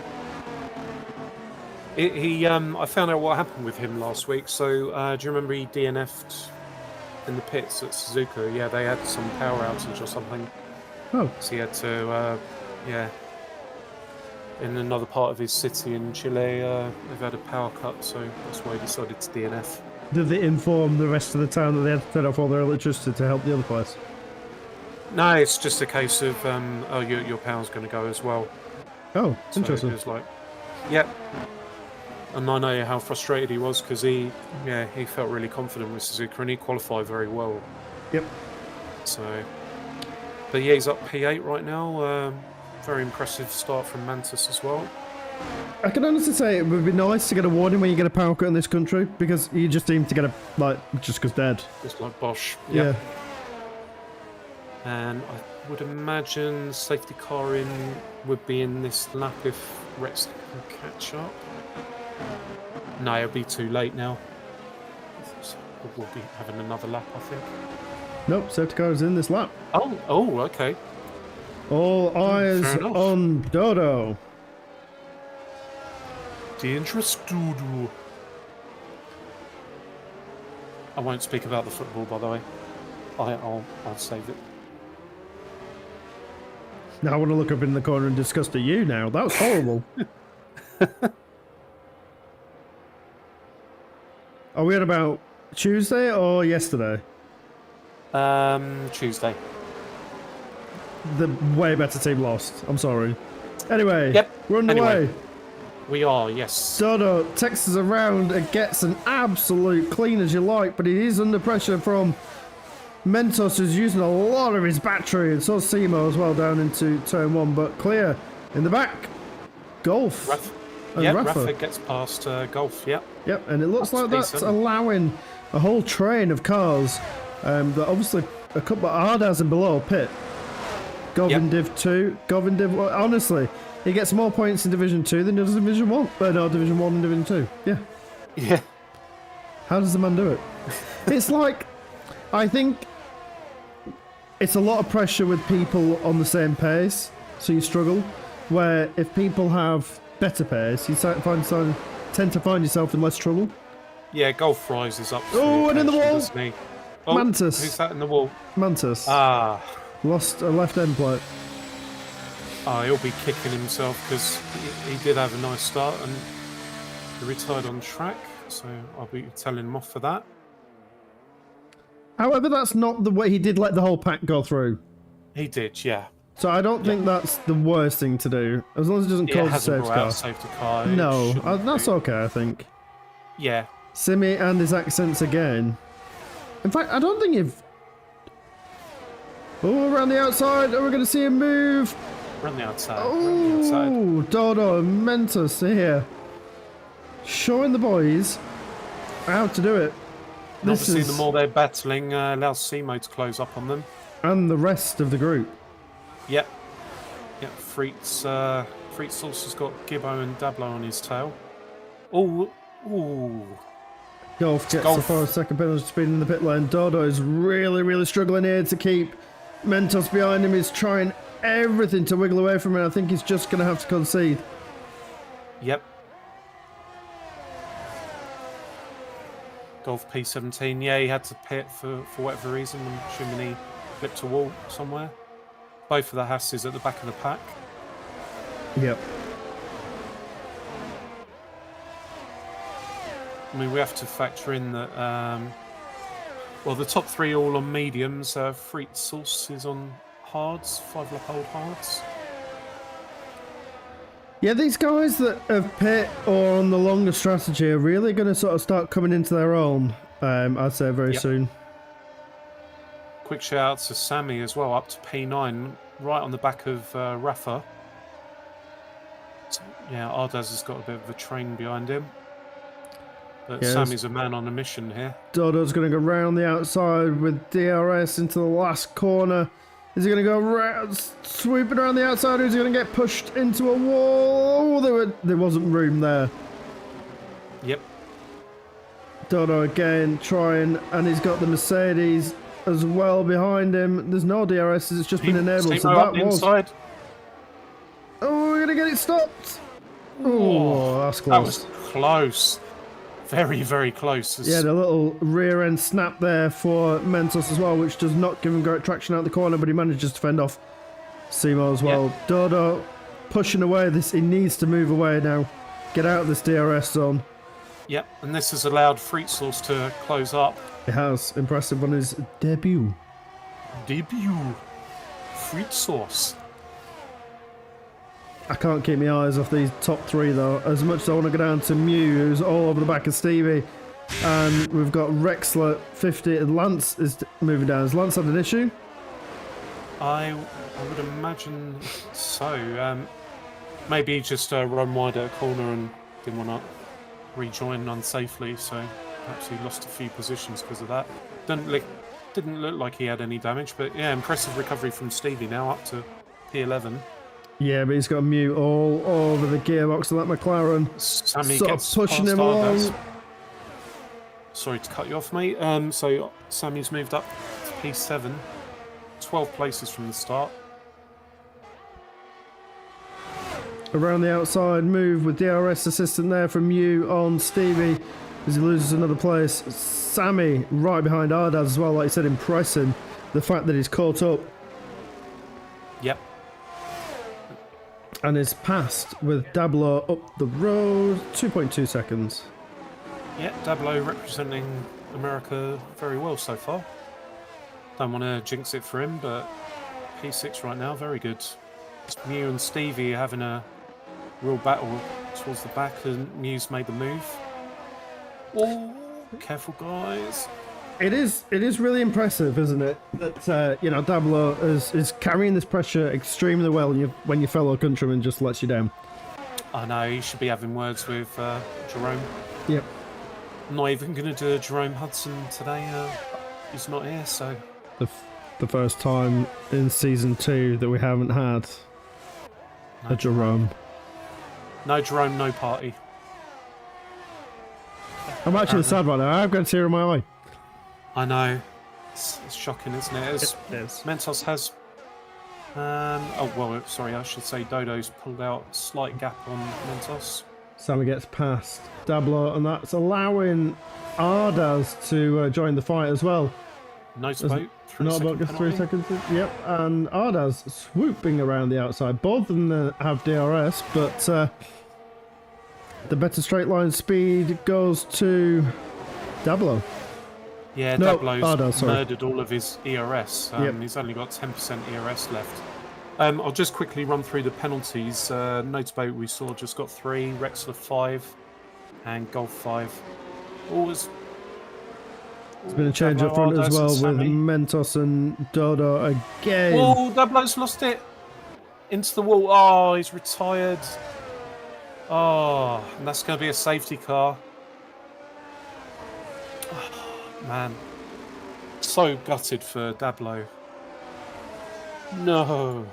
I found out what happened with him last week. So, do you remember he DNF'd in the pits at Suzuka? Yeah, they had some power outage or something. Oh. So he had to, in another part of his city in Chile, they've had a power cut, so that's why he decided to DNF. Did they inform the rest of the town that they had to turn off all their electricity to help the other place? No, it's just a case of, your power's going to go as well. Oh, So interesting. it was like, yep. And I know how frustrated he was because he felt really confident with Suzuka and he qualified very well. Yep. So, but yeah, he's up P8 right now. Very impressive start from Mantis as well. I can honestly say it would be nice to get a warning when you get a power cut in this country because you just seem to get just because dead. Just like Bosch. Yeah. And would imagine safety car in would be in this lap if Rex can catch up. No, it'll be too late now. So we'll be having another lap, I think. Nope, safety car is in this lap. Oh, okay. All eyes on Dodo. Dangerous Dodo. I won't speak about the football, by the way. I'll save it. Now I want to look up in the corner and discuss to you now. That was horrible. Are we at about Tuesday or yesterday? Tuesday. The way better team lost. I'm sorry. Anyway, Yep. we're underway. We are, yes. Dodo texts around and gets an absolute clean as you like, but he is under pressure from Mentos, who's using a lot of his battery, and so Simo as well down into turn 1, but clear in the back. Golf. Rafa gets past Golf, yep. Yep, and it looks like that's P7. allowing a whole train of cars that obviously a couple of Ardas and below pit. Govin Div 2, Govin Div, well, honestly, he gets more points in Division 2 than he does in Division 1. No, Division 1 and Division 2. Yeah. Yeah. How does the man do it? It's like, I think it's a lot of pressure with people on the same pace, so you struggle. Where if people have better pace, you tend to find yourself in less trouble. Yeah, Golf rises up. Oh, and in the wall! Oh, Mantis. Who's that in the wall? Mantis. Ah. Lost a left end plate. Oh, he'll be kicking himself because he did have a nice start and he retired on track, so I'll be telling him off for that. However, that's not the way he did let the whole pack go through. He did, yeah. So I don't think that's the worst thing to do, as long as it doesn't cause a safety car. No, that's okay, I think. Yeah. Simi and his accents again. In fact, I don't think if... Oh, around the outside, are we going to see him move? Run the outside. Oh, Dodo and Mentos here. Showing the boys how to do it. And obviously, the more they're battling, allows Simo to close up on them. And the rest of the group. Yep. Yep, Freet's Sauce has got Gibbo and Dablo on his tail. Oh, ooh. Golf gets the first second penalty speed in the pit lane. Dodo is really, really struggling here to keep Mentos behind him. He's trying everything to wiggle away from it. I think he's just going to have to concede. Yep. Golf P17, yeah, he had to pit for whatever reason. I'm assuming he flipped a wall somewhere. Both of the Hasses at the back of the pack. Yep. I mean, we have to factor in that, well, the top three all on mediums. Freet Sauce is on hards, 5-lap old hards. Yeah, these guys that have pit or on the longer strategy are really going to sort of start coming into their own, I'd say, very soon. Quick shout out to Sammy as well, up to P9, right on the back of Rafa. So, yeah, Ardaz has got a bit of a train behind him. But yes. Sammy's a man on a mission here. Dodo's going to go round the outside with DRS into the last corner. Is he going to go swooping around the outside, or is he going to get pushed into a wall? Oh, there wasn't room there. Yep. Dodo again trying, and he's got the Mercedes as well behind him. There's no DRS, it's just been enabled. So that was... inside. Oh, we're going to get it stopped. Oh, that's close. That was close. Very, very close. Yeah, the little rear end snap there for Mentos as well, which does not give him great traction out the corner, but he manages to fend off Simo as well. Yep. Dodo pushing away this. He needs to move away now. Get out of this DRS zone. Yep, and this has allowed Freet Sauce to close up. It has. Impressive on his debut. Freet Sauce. I can't keep my eyes off these top three though. As much as I want to go down to Mew, who's all over the back of Stevie. And we've got Rexler 50 and Lance is moving down. Has Lance had an issue? I would imagine so. Maybe he just run wide at a corner and didn't want to rejoin unsafely, so perhaps he lost a few positions because of that. Didn't didn't look like he had any damage, but yeah, impressive recovery from Stevie now up to P11. Yeah, but he's got a mute all over the gearbox of that McLaren. Sammy Sort of gets pushing past him along. Ardas. Sorry to cut you off, mate. So Sammy's moved up to P7, 12 places from the start. Around the outside move with DRS assistant there from you on Stevie as he loses another place. Sammy right behind Ardas as well, like I said, impressing the fact that he's caught up Yep. and is passed with Dablo up the road. 2.2 seconds. Yeah, Dablo representing America very well so far. Don't want to jinx it for him, but P6 right now, very good. Mew and Stevie are having a real battle towards the back, and Mew's made the move. Oh, careful, guys. It is really impressive, isn't it? That you know, Dablo is carrying this pressure extremely well when your fellow countryman just lets you down. I know, he should be having words with Jerome. Yep. I'm not even going to do a Jerome Hudson today. He's not here, so... The first time in season 2 that we haven't had a Jerome. No Jerome, no party. I'm actually sad right now. I've got a tear in my eye. I know. It's shocking, isn't it? It is. Mentos has... oh, well, sorry, I should say Dodo's pulled out a slight gap on Mentos. Sammy gets past Dablo, and that's allowing Ardas to join the fight as well. Nice boat. Not about just 3 seconds. Yep, and Ardas swooping around the outside. Both of them have DRS, but the better straight line speed goes to Dablo. Yeah, No, Dablo's Ardas, murdered all of his ERS. Yep. He's only got 10% ERS left. I'll just quickly run through the penalties. Notabate we saw just got 3, Rexler 5, and Golf 5. Always. There's been a change up front as well with Mentos and Dodo again. Oh, Dablo's lost it into the wall. Oh, he's retired. Oh, and that's going to be a safety car. Oh, man, so gutted for Dablo. No.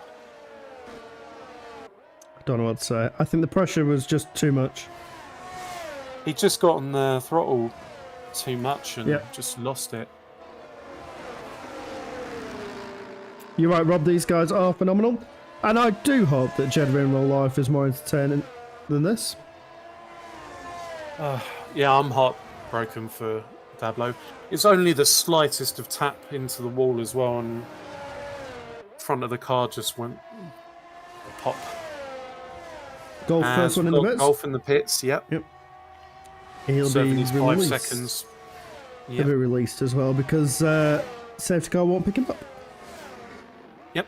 I don't know what to say. I think the pressure was just too much. He just got on the throttle too much and Yep. just lost it. You're right, Rob. These guys are phenomenal. And I do hope that Jeddah in real life is more entertaining than this. Yeah, I'm heartbroken for Dablo. It's only the slightest of tap into the wall as well, and front of the car just went pop. Golf And first one in the pits. Golf in the pits, yep. He'll Serving be his released. 5 seconds. He'll Yep. be released as well because safety car won't pick him up. Yep.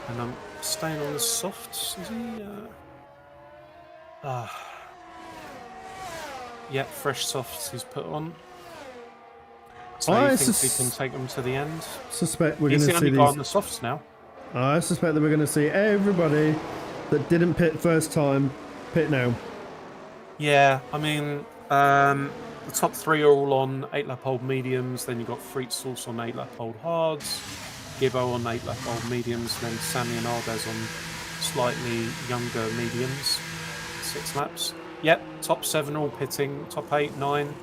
And I'm staying on the softs, is he? Yep, fresh softs he's put on. So I he thinks he can take them to the end. Suspect we're going He's to the see only guy on these. the softs now. I suspect that we're going to see everybody that didn't pit first time pit now. Yeah, I mean, the top 3 are all on 8-lap-old mediums. Then you've got Freet Sauce on 8-lap-old hards, Gibbo on 8-lap-old mediums, and then Sammy and Ardes on slightly younger mediums, 6 laps. Yep, top 7 all pitting, top 8, 9.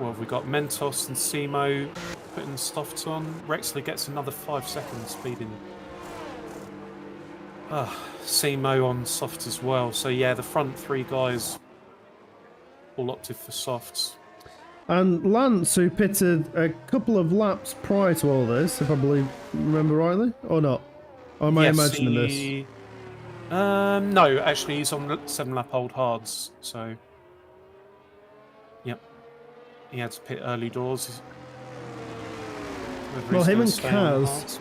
Well, we've got Mentos and Simo putting softs on. Rexley gets another 5 seconds speeding. Simo on soft as well. So yeah, the front 3 guys all opted for softs. And Lance, who pitted a couple of laps prior to all this, if I remember rightly, or not? Or am I imagining this? No, actually he's on 7-lap-old hards, so yep. He had to pit early doors. Well, him and Kaz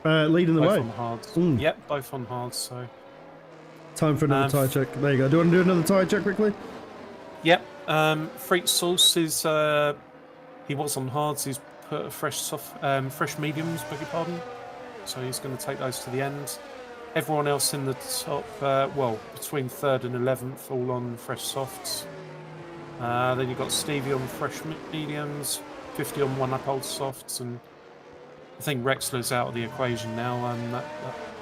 leading the both way. on hards. Mm. Yep, both on hards, so Time for another tyre check. There you go. Do you want to do another tyre check quickly? yep. Freet Sauce is he was on hards, he's put a fresh mediums, beg your pardon. So he's going to take those to the end. Everyone else in the top, well, between 3rd and 11th, all on fresh softs. Then you've got Stevie on fresh mediums, 50 on one uphold softs, and I think Rexler's out of the equation now, and that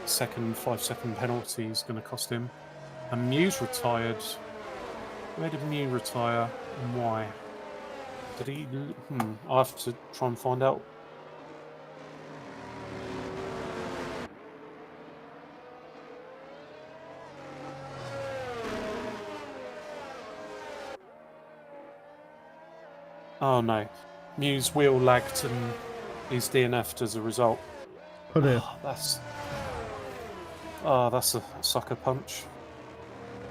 second 5-second penalty is going to cost him. And Mew's retired. Where did Mew retire and why? Did he? I'll have to try and find out. Oh no, Mew's wheel lagged and he's DNF'd as a result. Oh dear. That's a sucker punch.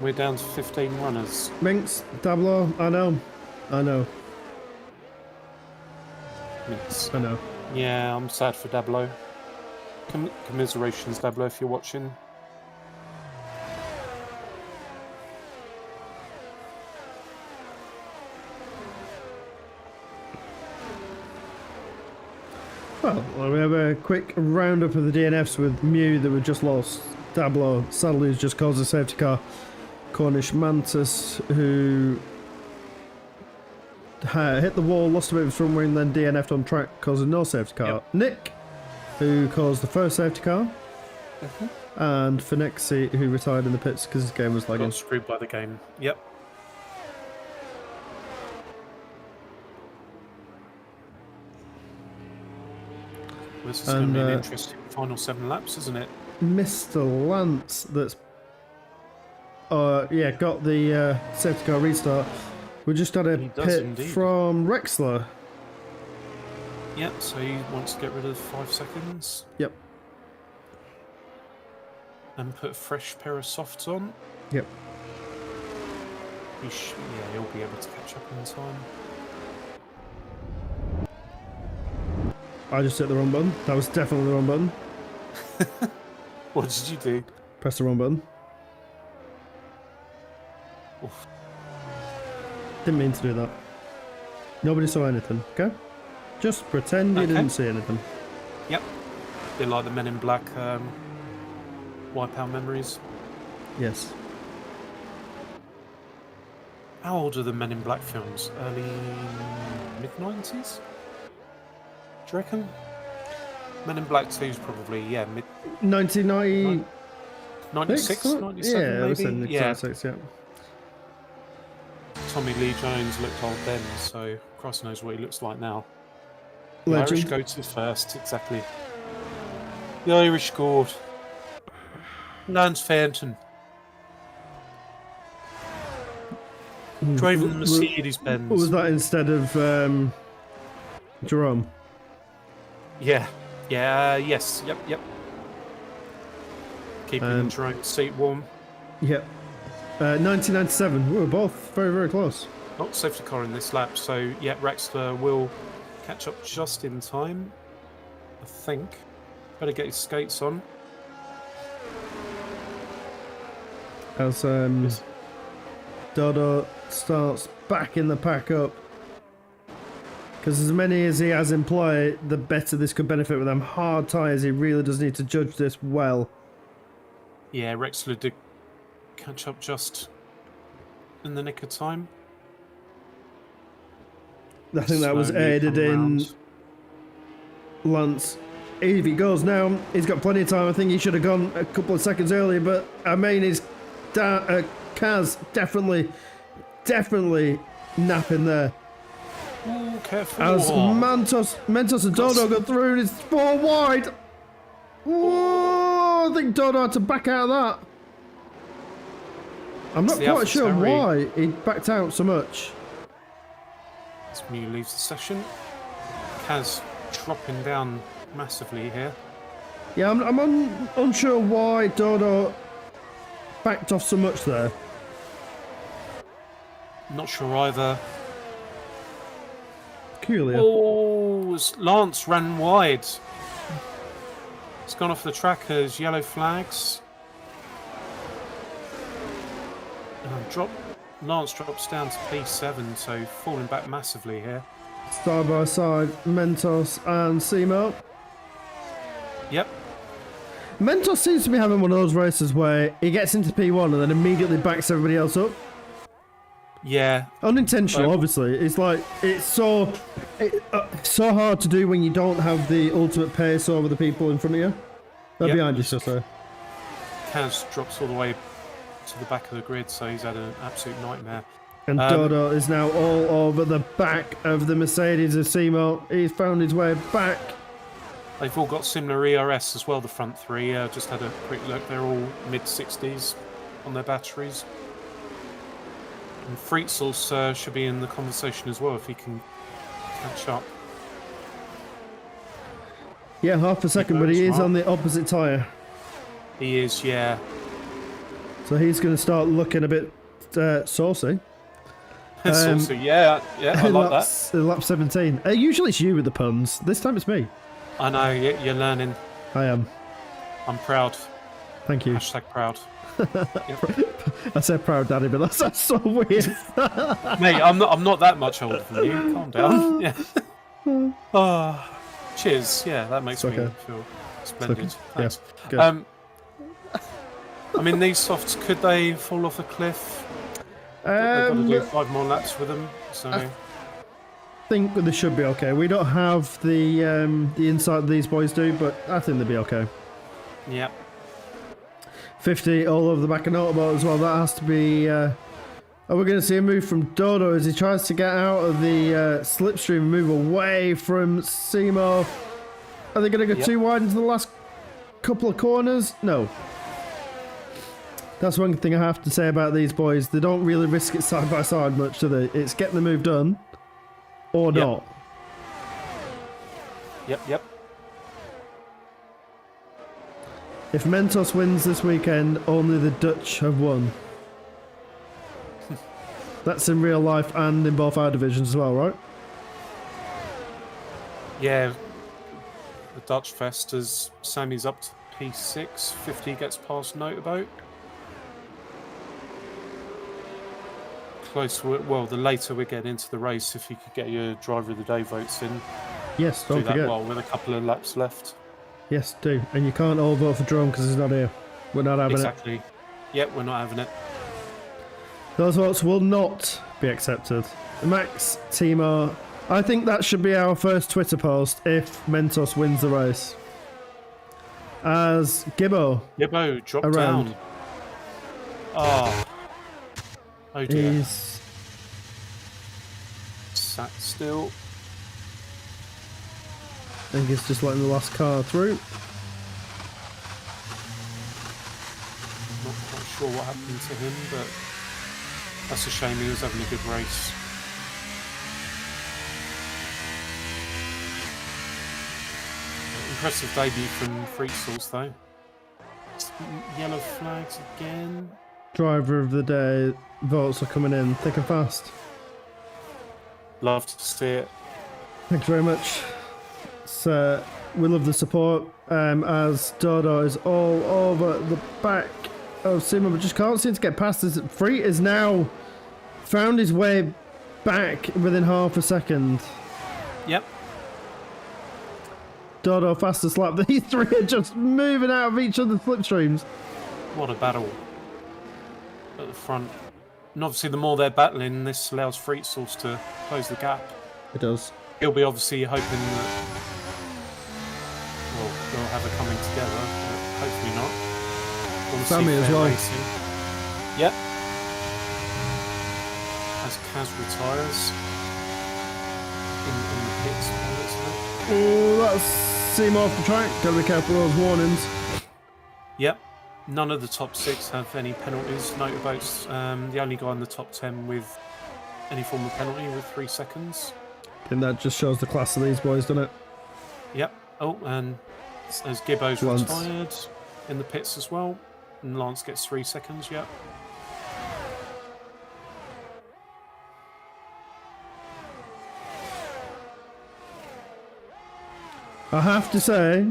We're down to 15 runners. Minx, Dablo, I know. Minx. I know. Yeah, I'm sad for Dablo. Commiserations, Dablo, if you're watching. Well, we have a quick roundup of the DNFs with Mew that we just lost. Dablo, sadly, has just caused a safety car. Corniche Mantis, who hit the wall, lost a bit of his front wing, then DNF'd on track, causing no safety car. Yep. Nick, who caused the first safety car. And Phoenixi, who retired in the pits because his game was lagging. Got screwed by the game. Yep. This is going to be an interesting final 7 laps, isn't it? Mr. Lance, that's got the safety car restart. We just had a pit from Rexler. Yep, so he wants to get rid of 5 seconds. Yep. And put a fresh pair of softs on. Yep. He'll be able to catch up in time. I just hit the wrong button. That was definitely the wrong button. What did you do? Press the wrong button. Oof. Didn't mean to do that. Nobody saw anything, okay? Just pretend you didn't see anything. Yep. Bit like the Men in Black Wipeout memories. Yes. How old are the Men in Black films? Early mid-90s? Do you reckon? Men in Black 2's probably, yeah, mid... 1990... 96, 97 yeah, maybe? I was saying 96, yeah. Tommy Lee Jones looked old then, so Christ knows what he looks like now. The Legend. Irish go to first, exactly. The Irish scored. Lance Fenton. Driving the Mercedes-Benz. What was that instead of Jerome? Yeah. Yes. Yep. Keeping Jerome's seat warm. Yep. 1997. We were both very, very close. Not safety car in this lap, so yeah, Rexler will catch up just in time, I think. Better get his skates on. As Dodo starts backing the pack up. Because as many as he has in play, the better this could benefit with them hard tyres. He really does need to judge this well. Yeah, Rexler did catch up just in the nick of time. I think that was aided in Lance. If he goes now, he's got plenty of time. I think he should have gone a couple of seconds earlier, but I mean, his Kaz definitely napping there. Oh, careful. As Mentos and Dodo go through, and it's 4 wide. Whoa, I think Dodo had to back out of that. I'm not quite sure why he backed out so much. As Mew leaves the session, Kaz dropping down massively here. Yeah, I'm unsure why Dodo backed off so much there. Not sure either. Peculiar. Oh, Lance ran wide. It's gone off the track as yellow flags. Lance drops down to P7, so falling back massively here. Side by side, Mentos and Simo. Yep. Mentos seems to be having one of those races where he gets into P1 and then immediately backs everybody else up. Yeah. Unintentional, obviously. It's like it's so hard to do when you don't have the ultimate pace over the people in front of you. They're behind you, so. Kaz drops all the way to the back of the grid, so he's had an absolute nightmare. And Dodo is now all over the back of the Mercedes of Simo. He's found his way back. They've all got similar ERS as well, the front three. Just had a quick look. They're all mid-60s on their batteries. And Fritzels should be in the conversation as well if he can catch up. Yeah, half a second, but he is on the opposite tyre. He is, yeah. So he's going to start looking a bit saucy. Saucy, yeah, I like that. Lap 17. Usually it's you with the puns. This time it's me. I know, you're learning. I am. I'm proud. Thank you. Hashtag proud. I said proud daddy, but that's so weird. Mate, I'm not that much older than you. Calm down. Yeah. Cheers. Yeah, that makes me feel splendid. Thanks. Yeah, good. I mean, these softs, could they fall off a cliff? They've got to do 5 more laps with them, so... I think they should be okay. We don't have the insight these boys do, but I think they'll be okay. Yeah. 50 all over the back of Autobot as well. That has to be... Are we going to see a move from Dodo as he tries to get out of the slipstream and move away from Simo? Are they going to go too wide into the last couple of corners? No. That's one thing I have to say about these boys. They don't really risk it side by side much, do they? It's getting the move done or not. Yep. If Mentos wins this weekend, only the Dutch have won. That's in real life and in both our divisions as well, right? Yeah. The Dutch Fest, as Sammy's up to P6, 50 gets past Notaboat. Well, the later we get into the race, if you could get your driver of the day votes in. Yes, don't forget. Do that well with a couple of laps left. Yes, do. And you can't all vote for Jerome because he's not here. We're not having it. Exactly. Yep, we're not having it. Those votes will not be accepted. Max, Timo, I think that should be our first Twitter post if Mentos wins the race. As Gibbo dropped down. Oh dear. He's sat still. I think he's just letting the last car through. Not quite sure what happened to him, but that's a shame. He was having a good race. Impressive debut from Fritzels though. Yellow flags again. Driver of the day votes are coming in thick and fast. Love to see it. Thank you very much. So we love the support as Dodo is all over the back of Simo, but just can't seem to get past this. Freet has now found his way back within half a second. Yep. Dodo fastest lap. These three are just moving out of each other's slipstreams. What a battle at the front. And obviously the more they're battling, this allows Fritzels to close the gap. It does. He'll be obviously hoping that, well, they'll have a coming together, but hopefully not. We'll Sammy as well. Racing. Yep. As Kaz retires in the pits. Oh, that's Simo off the track. Gotta be careful of those warnings. Yep. None of the top 6 have any penalties. Notaboat's the only guy in the top 10 with any form of penalty with 3 seconds. I think that just shows the class of these boys, doesn't it? Yep. Oh, and as Gibbo's Lance retired in the pits as well, and Lance gets 3 seconds. Yep. I have to say,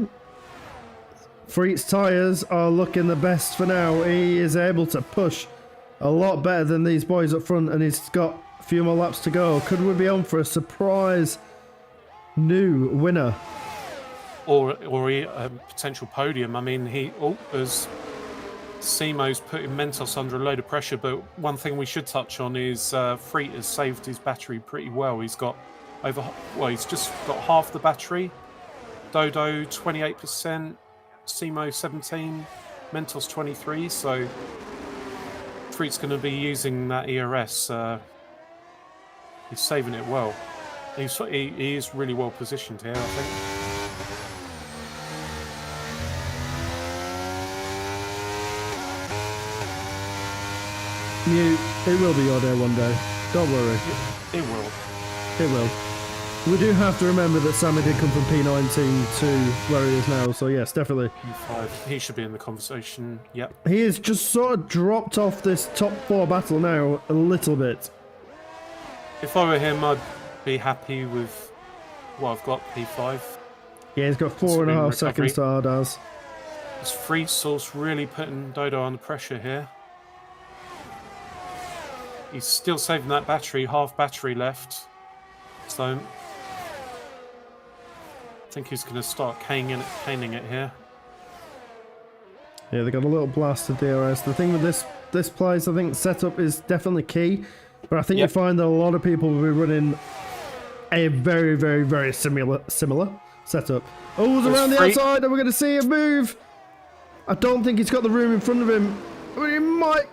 Freet's tyres are looking the best for now. He is able to push a lot better than these boys up front, and he's got a few more laps to go. Could we be on for a surprise new winner? Or a potential podium. I mean, as Simo's putting Mentos under a load of pressure, but one thing we should touch on is Freet has saved his battery pretty well. He's got he's just got half the battery. Dodo 28%, Simo 17, Mentos 23. So Freet's going to be using that ERS. He's saving it well. He is really well positioned here, I think. It will be your day one day. Don't worry. It will. It will. We do have to remember that Sammy did come from P19 to where he is now, so yes, definitely. P5. He should be in the conversation. Yep. He has just sort of dropped off this top 4 battle now a little bit. If I were him, I'd be happy with what I've got, P5. Yeah, he's got 4.5 seconds to Ardaz. This free source really putting Dodo under pressure here. He's still saving that battery, half battery left. So I think he's going to start caning it here. Yeah, they got a little blast of DRS. The thing with this place, I think setup is definitely key. But I think you find that a lot of people will be running a very, very, very similar setup. Oh, it's around the outside, and we're going to see a move. I don't think he's got the room in front of him. I mean, he might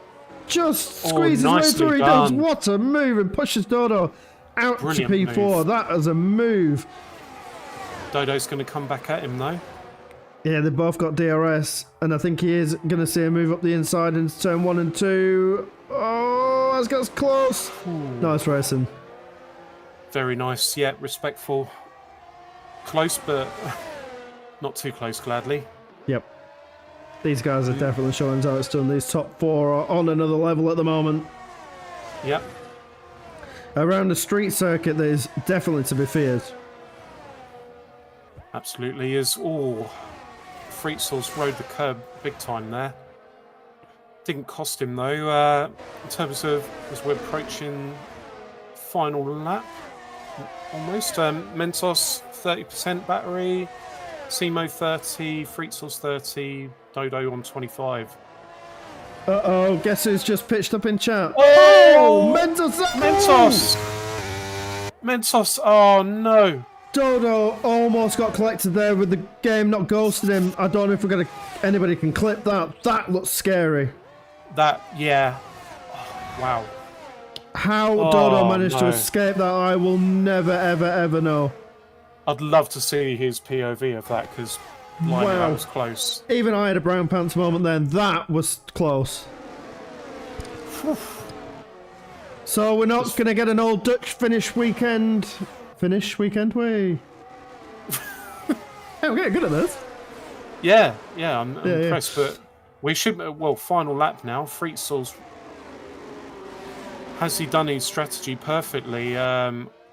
just squeeze his way through. He does. What a move, and pushes Dodo out to P4. Move. That is a move. Dodo's going to come back at him, though. Yeah, they both got DRS, and I think he is going to see a move up the inside into turn 1 and 2. Oh, that's got close. Ooh. Nice racing. Very nice, yeah, respectful. Close, but not too close, gladly. Yep. These guys are definitely showing how it's done. These top 4 are on another level at the moment. Yep. Around the street circuit, there's definitely to be feared. Absolutely is. Oh, Freetsource rode the curb big time there. Didn't cost him though. In terms of as we're approaching final lap, almost. Mentos 30% battery, Simo 30, Freetsource 30, Dodo on 25. Uh-oh, guess who's just pitched up in chat? Oh! Mentos! Mentos, oh no! Dodo almost got collected there with the game not ghosting him. I don't know if anybody can clip that. That looks scary. Yeah. Oh, wow. How Dodo managed to escape that, I will never, ever, ever know. I'd love to see his POV of that, because that was close. Even I had a brown pants moment then. That was close. So we're not going to get an old Dutch finish weekend way. Hey, we're getting good at this. Yeah, I'm impressed. But we should, final lap now. Freetsource, has he done his strategy perfectly?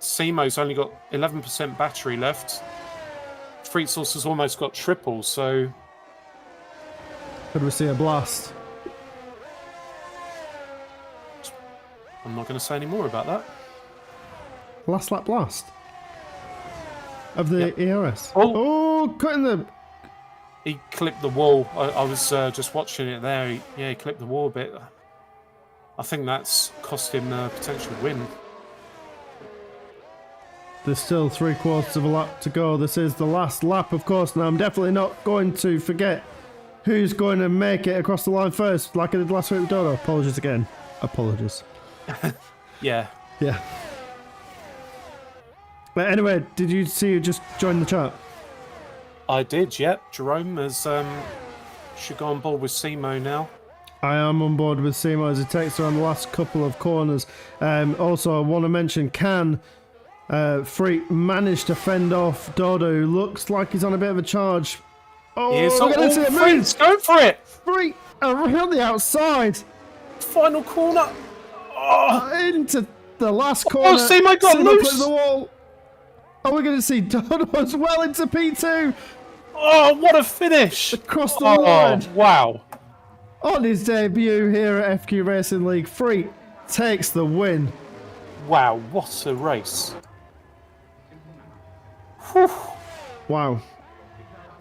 Simo's only got 11% battery left. Freetsource has almost got triple, so... Could we see a blast? I'm not going to say any more about that. Last lap blast? Of the ERS. Oh, cutting the... He clipped the wall. I was just watching it there. He clipped the wall a bit. I think that's cost him a potential win. There's still 3/4 of a lap to go. This is the last lap, of course. Now, I'm definitely not going to forget who's going to make it across the line first, like I did last week with Dodo. Apologies again. Apologies. Yeah. But anyway, did you see who just joined the chat? I did, yep. Jerome has should go on board with Simo now. I am on board with Simo as he takes around the last couple of corners. Also, I want to mention, can Freet managed to fend off Dodo, who looks like he's on a bit of a charge. Oh, we're going to see it move. Go for it! Freet around the outside. Final corner. Into the last corner. Oh, Simo got loose. The wall. Oh, we're going to see Dodo as well into P2. Oh, what a finish! Across the line. Wow. On his debut here at FQ Racing League, Freet takes the win. Wow, what a race. Whew. Wow.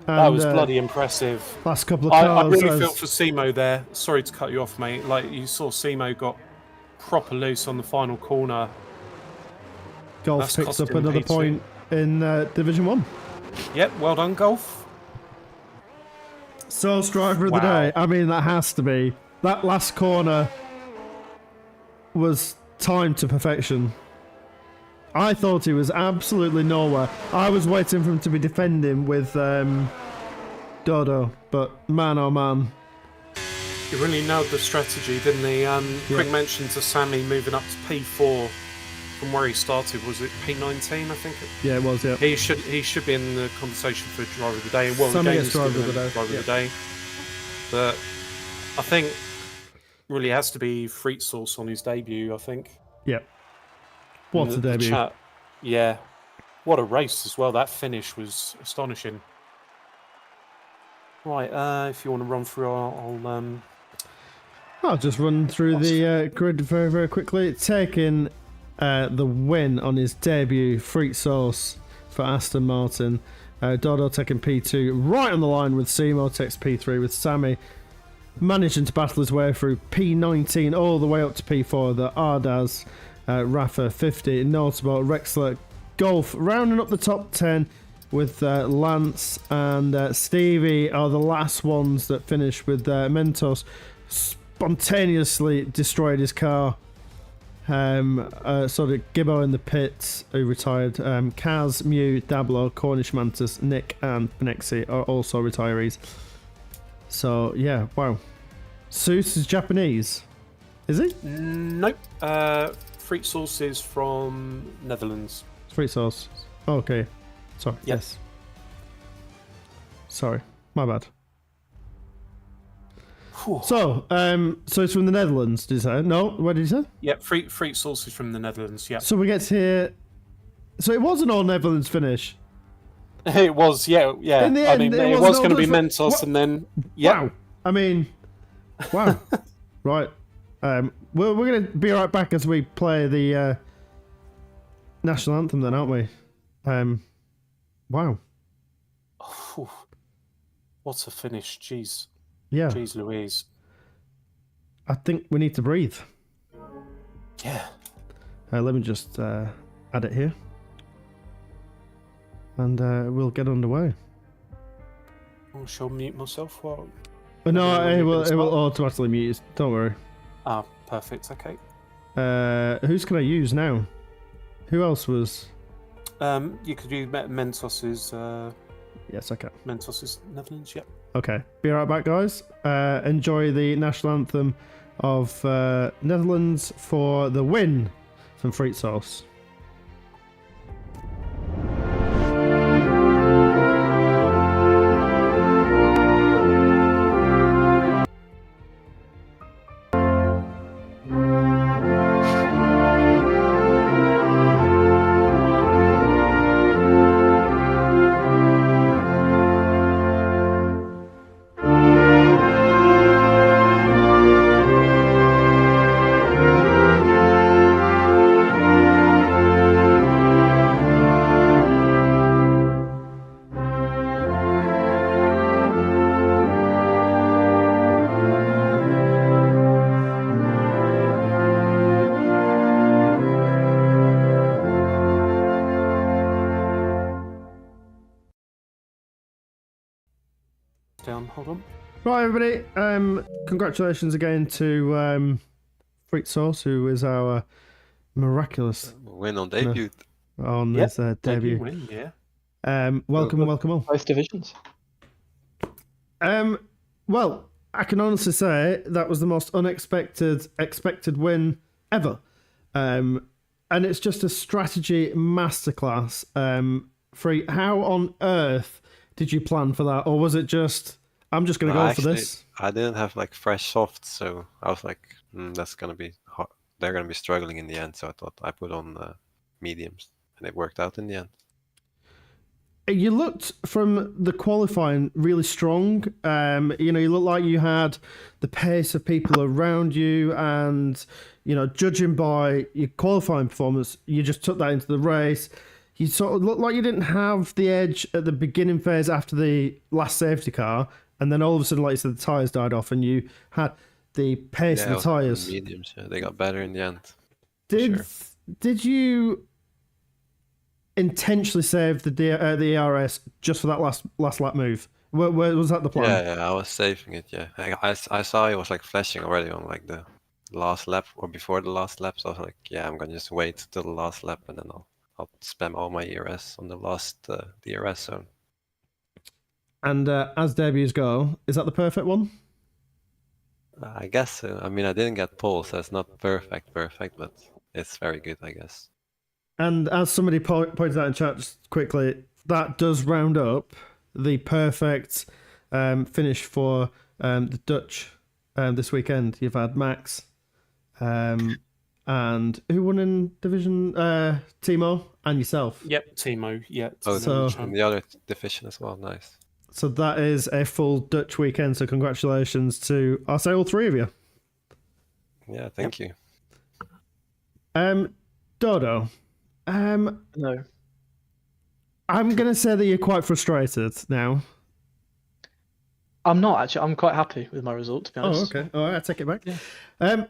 And, That was bloody impressive. Last couple of I cars. really feel for Simo there. Sorry to cut you off, mate. Like, you saw Simo got proper loose on the final corner. Golf That's picks cost up him another P2. point in Division 1. Yep, well done, Golf. Source driver of the Wow. day. I mean, that has to be. That last corner was timed to perfection. I thought he was absolutely nowhere. I was waiting for him to be defending with Dodo, but man oh man. He really nailed the strategy, didn't he? Quick mention to Sammy moving up to P4 from where he started. Was it P19, I think? Yeah, it was, yeah. He should be in the conversation for driver of the day. Well, Sammy again, gets driver of the day. Driver of the day. But I think really has to be Freet Source on his debut, I think. Yeah. What a debut. Chat, yeah. What a race as well. That finish was astonishing. Right, if you want to run through, I'll just run through the grid very, very quickly. Taking the win on his debut, Freet Source for Aston Martin. Dodo taking P2, right on the line with Simo, takes P3 with Sammy. Managing to battle his way through P19 all the way up to P4. The Ardaz, Rafa 50, Notable, Rexler, Golf, rounding up the top 10 with Lance and Stevie are the last ones that finish with Mentos. Spontaneously destroyed his car. So did Gibbo in the pits, who retired. Kaz, Mew, Dablo, Cornish Mantis, Nick, and Penexi are also retirees. So yeah, wow. Seuss is Japanese, is he? Nope. Freet Source is from Netherlands. Freet Source. Oh, okay. Sorry. Yep. Yes. Sorry, my bad. Whew. So it's from the Netherlands, did you say? No, where did you say? Yep, Freet Source is from the Netherlands, yeah. So we get here. So it was an all Netherlands finish. It was, yeah. In the I end, mean, it it was was going to be different. Mentos, and then, yeah. Wow. I mean, wow. Right. We're going to be right back as we play the national anthem then, aren't we? Wow. Whew. What a finish, jeez. Yeah. Jeez Louise. I think we need to breathe. Yeah. Let me just add it here. And we'll get underway. I shall mute myself while... No, it will automatically mute. Don't worry. Ah, perfect, okay. Whose can I use now? Who else was... You could use Mentos's... Yes, I can. Mentos's Netherlands, yep. Okay, be right back, guys. Enjoy the national anthem of Netherlands for the win from Freet Source. Hold on. Right, everybody. Congratulations again to Freet Source, who is our miraculous Win on debut. on his debut. Win, yeah. Welcome all. Both divisions. Well, I can honestly say that was the most expected win ever. And it's just a strategy masterclass. Freet, how on earth did you plan for that? Or was it just, I'm just going to go for this? I didn't have like fresh softs, so I was like, that's going to be hard. They're going to be struggling in the end. So I thought I put on mediums, and it worked out in the end. You looked from the qualifying really strong. You looked like you had the pace of people around you, and judging by your qualifying performance, you just took that into the race. you sort of looked like you didn't have the edge at the beginning phase after the last safety car, and then all of a sudden, like you said, the tyres died off, and you had the pace Yeah, of the it was the tyres. mediums. Yeah, they got better in the end. Did Sure. did you intentionally save the ERS just for that last lap move? Where was that the plan? Yeah, I was saving it. Yeah, I saw it was like flashing already on like the last lap or before the last lap. So I was like, yeah, I'm gonna just wait till the last lap and then I'll spam all my ERS on the last DRS zone. And as debuts go, is that the perfect one? I guess so. I mean, I didn't get pole, so it's not perfect, but it's very good, I guess. And as somebody pointed out in chat just quickly, that does round up the perfect finish for the Dutch this weekend. You've had Max, and who won in division? Timo and yourself. Yep, Timo. Yeah. Oh, So- and the other division as well. Nice. So that is a full Dutch weekend. So congratulations to, I'll say, all three of you. Yeah, thank you. Dodo, No. I'm going to say that you're quite frustrated now. I'm not actually. I'm quite happy with my result, to be honest. Oh, okay. All right, I take it back. Yeah.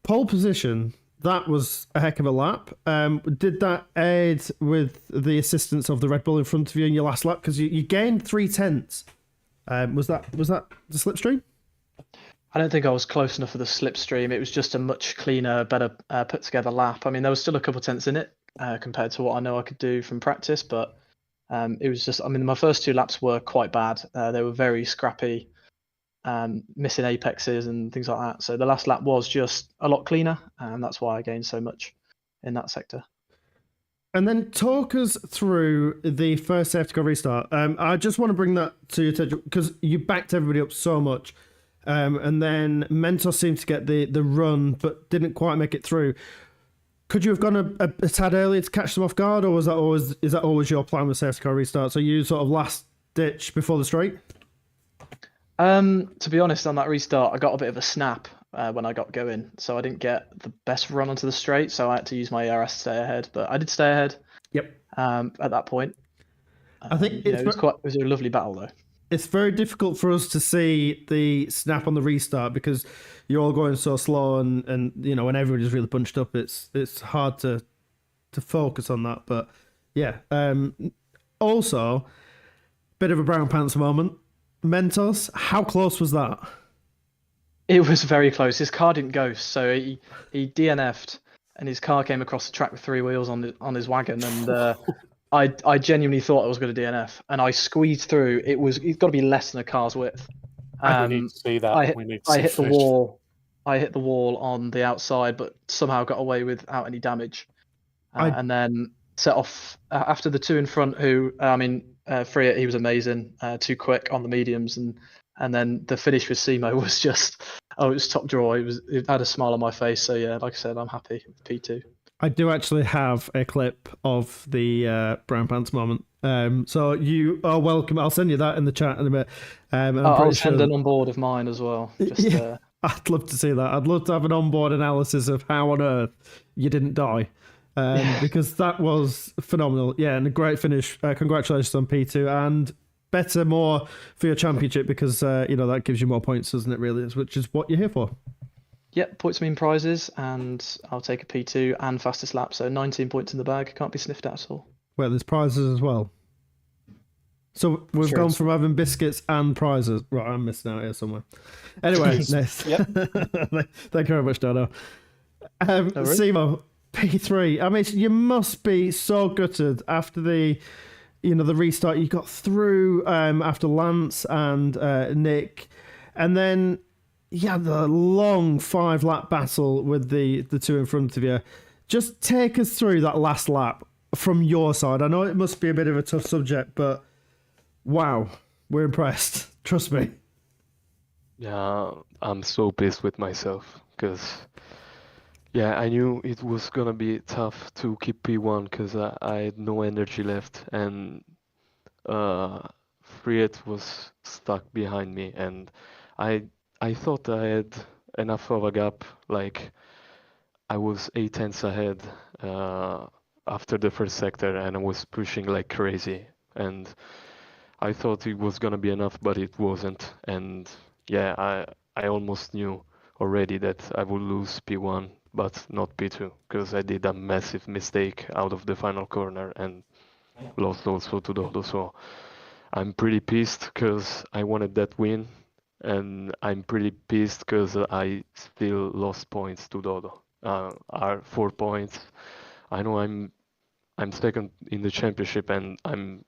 Pole position, that was a heck of a lap. Did that aid with the assistance of the Red Bull in front of you in your last lap? Because you gained 3/10. Was that the slipstream? I don't think I was close enough for the slipstream. It was just a much cleaner, better put together lap. I mean, there was still a couple of tenths in it compared to what I know I could do from practice, but it was just, I mean, my first 2 laps were quite bad. They were very scrappy, missing apexes and things like that. So the last lap was just a lot cleaner, and that's why I gained so much in that sector. And then talk us through the first safety car restart. I just want to bring that to your attention because you backed everybody up so much. And then Mentos seemed to get the run, but didn't quite make it through. Could you have gone a tad earlier to catch them off guard, or is that always your plan with safety car restart? So you sort of last ditch before the straight? To be honest, on that restart, I got a bit of a snap when I got going, so I didn't get the best run onto the straight, so I had to use my ERS to stay ahead. But I did stay ahead. Yep. At that point, I think it was a lovely battle though. It's very difficult for us to see the snap on the restart because you're all going so slow, and you know when everybody's really bunched up, it's hard to focus on that. But yeah, also bit of a brown pants moment. Mentos, how close was that? It was very close. His car didn't go, so he DNF'd, and his car came across the track with 3 wheels on his wagon, and I genuinely thought I was going to DNF, and I squeezed through. It's got to be less than a car's width. We need to see that. I hit the wall. I hit the wall on the outside, but somehow got away without any damage. And then set off after the 2 in front. Freya, he was amazing. Too quick on the mediums, and then the finish with Simo was just, it was top draw. It had a smile on my face. So yeah, like I said, I'm happy with P2. I do actually have a clip of the brown pants moment. So you are welcome. I'll send you that in the chat in a bit. I'll send an onboard of mine as well. I'd love to see that. I'd love to have an onboard analysis of how on earth you didn't die. Because that was phenomenal. Yeah, and a great finish. Congratulations on P2, and more for your championship because that gives you more points, doesn't it? Really, which is what you're here for. Yep, points mean prizes, and I'll take a P2 and fastest lap, so 19 points in the bag. Can't be sniffed at all. Well, there's prizes as well. So we've gone from having biscuits and prizes. Right, I'm missing out here somewhere. Anyway, next. Yep. Thank you very much, Dodo. Simo, P3. I mean, you must be so gutted after the restart. You got through after Lance and Nick, and then you had the long 5-lap battle with the 2 in front of you. Just take us through that last lap from your side. I know it must be a bit of a tough subject, but wow, we're impressed. Trust me. Yeah, I'm so pissed with myself because, yeah, I knew it was gonna be tough to keep P1 because I had no energy left, and Friet was stuck behind me, and I thought I had enough of a gap, like I was 8 tenths ahead after the first sector, and I was pushing like crazy, and I thought it was gonna be enough, but it wasn't. And yeah, I almost knew already that I would lose P1, but not P2, because I did a massive mistake out of the final corner and lost also to Dodo. So I'm pretty pissed because I wanted that win, and I'm pretty pissed because I still lost points to Dodo. Are 4 points. I know I'm second in the championship, and I'm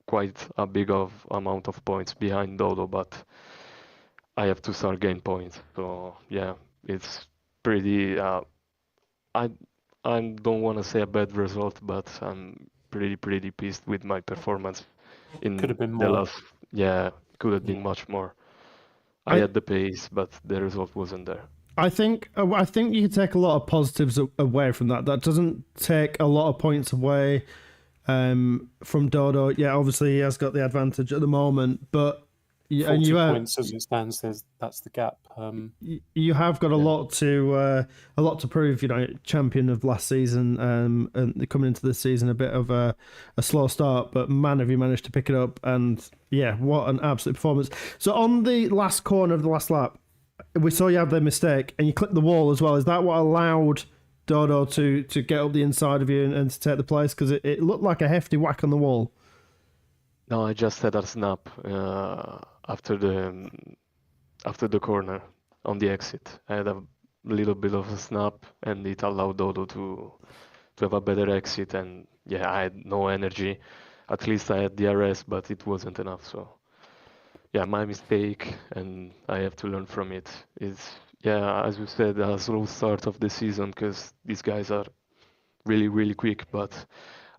quite a big of amount of points behind Dodo, but I have to start gain points. So yeah, it's pretty. I don't want to say a bad result, but I'm pretty pissed with my performance in Could have been the more. last. Yeah, could have been Yeah. much more. I had the pace, but the result wasn't there. I think you can take a lot of positives away from that. That doesn't take a lot of points away from Dodo. Yeah, obviously he has got the advantage at the moment, but 40 points as it stands. That's the gap. You have got a lot to prove. You know, champion of last season, and coming into this season a bit of a slow start, but man, have you managed to pick it up? And yeah, what an absolute performance! So on the last corner of the last lap, we saw you have the mistake, and you clipped the wall as well. Is that what allowed Dodo to get up the inside of you and to take the place? Because it looked like a hefty whack on the wall. No, I just had a snap after the corner on the exit. I had a little bit of a snap, and it allowed Dodo to have a better exit. And yeah, I had no energy. At least I had DRS, but it wasn't enough. So yeah, my mistake, and I have to learn from it. It's yeah, as you said, a slow start of the season because these guys are really quick, but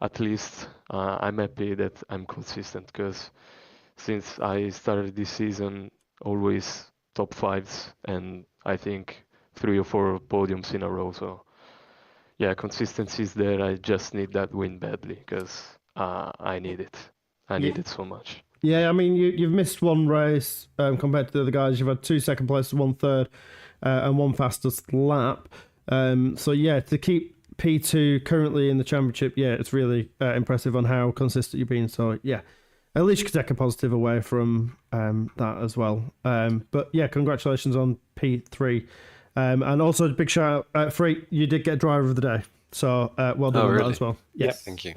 at least I'm happy that I'm consistent because since I started this season, always top fives, and I think 3 or 4 podiums in a row. So yeah, consistency is there. I just need that win badly because I need it. I need it so much. Yeah, I mean, you've missed one race compared to the other guys. You've had 2 second places, 1 third, and 1 fastest lap. So yeah, to keep P2 currently in the championship, yeah, it's really impressive on how consistent you've been. So yeah, at least you can take a positive away from that as well. But yeah, congratulations on P3. And also a big shout out, Freak, you did get driver of the day. So well done on that as well. Yes. Thank you.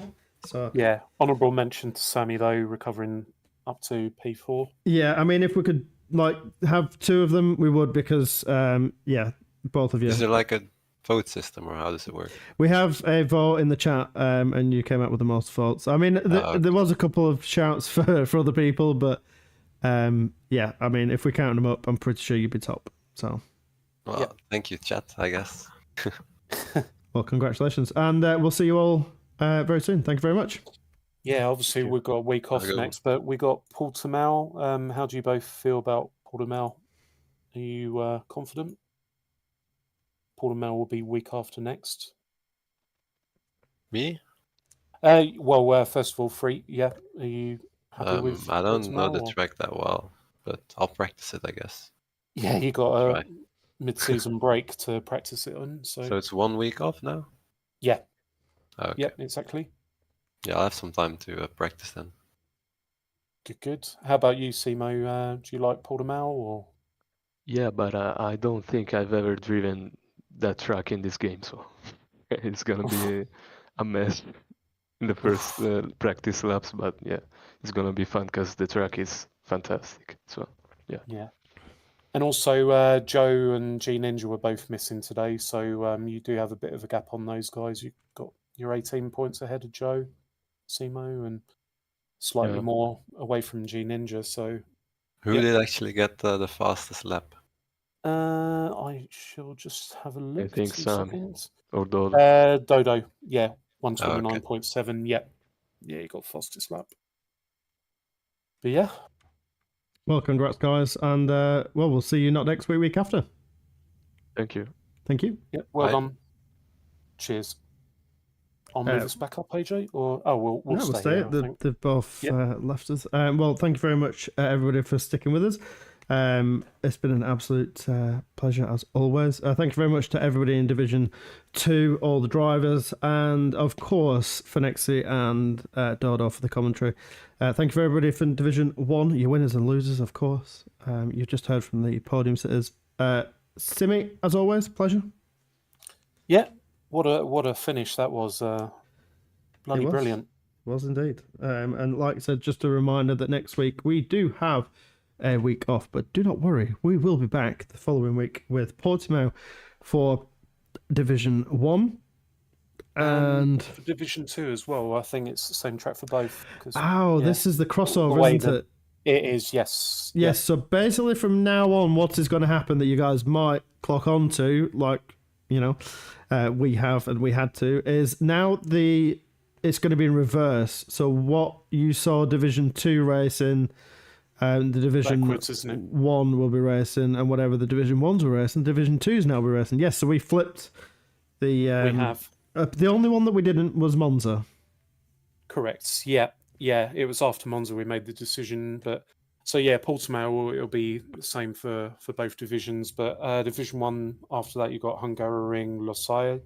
So Yeah, honourable mention to Sammy though, recovering up to P4. yeah, I mean, if we could like have 2 of them, we would, because yeah, both of you. Is there like a vote system, or how does it work? We have a vote in the chat, and you came up with the most votes. I mean, there was a couple of shouts for other people, but yeah, I mean, if we count them up, I'm pretty sure you'd be top. So, Well, thank you, chat, I guess. well, congratulations, and we'll see you all very soon. Thank you very much. Yeah, obviously we've got a week off next, but we got Portimao. How do you both feel about Portimao? Are you confident? Portimao will be week after next. Me? Well, first of all, Free, yeah. Are you happy with I don't know the Portimao, or- track that well, but I'll practice it, I guess. Yeah, you got a Try. mid-season break to practice it on. So it's 1 week off now? yeah, Okay. yeah, exactly. Yeah, I'll have some time to practice then. Good. How about you, Simo? Do you like Portimao or? Yeah, but I don't think I've ever driven that track in this game, so it's gonna be a mess in the first practice laps. But yeah, it's gonna be fun because the track is fantastic. So yeah. Yeah. And also, Joe and G Ninja were both missing today, so you do have a bit of a gap on those guys. You've got your 18 points ahead of Joe, Simo, and slightly more away from G Ninja. So Who did actually get the fastest lap? I shall just have a look. I think 2 Sammy seconds. or Dodo. Dodo, yeah, 129.7. Yeah, you got fastest lap. But yeah, Well, congrats, guys, and well, we'll see you not next week after. Thank you. Thank you. yeah, well Bye. done. Cheers. I'll move us back up, AJ, or we'll No, stay here. I think. They've both left us. Well, thank you very much, everybody, for sticking with us. It's been an absolute pleasure as always. Thank you very much to everybody in Division 2, all the drivers, and of course Phoenixy and Dodo for the commentary. Thank you for everybody from Division 1, your winners and losers, of course. You just heard from the podium sitters. Simi, as always, pleasure. Yeah, what a finish that was. Bloody brilliant. Was indeed. And like I said, just a reminder that next week we do have a week off, but do not worry, we will be back the following week with Portimao for Division 1 and for Division 2 as well. I think it's the same track for both. This is the crossover, way isn't it? It is, yes. Yes, so basically from now on, what is going to happen that you guys might clock on to, like, we have and we had to, is now it's going to be in reverse. So what you saw Division 2 racing, the Division backwards, isn't it? 1 will be racing, and whatever the Division 1s were racing, Division 2s now will be racing. Yes, so we flipped the... we have. The only one that we didn't was Monza. Correct, yeah. It was after Monza we made the decision, but... So yeah, Portimao, it'll be the same for both divisions, but Division 1, after that you got Hungaroring, Losail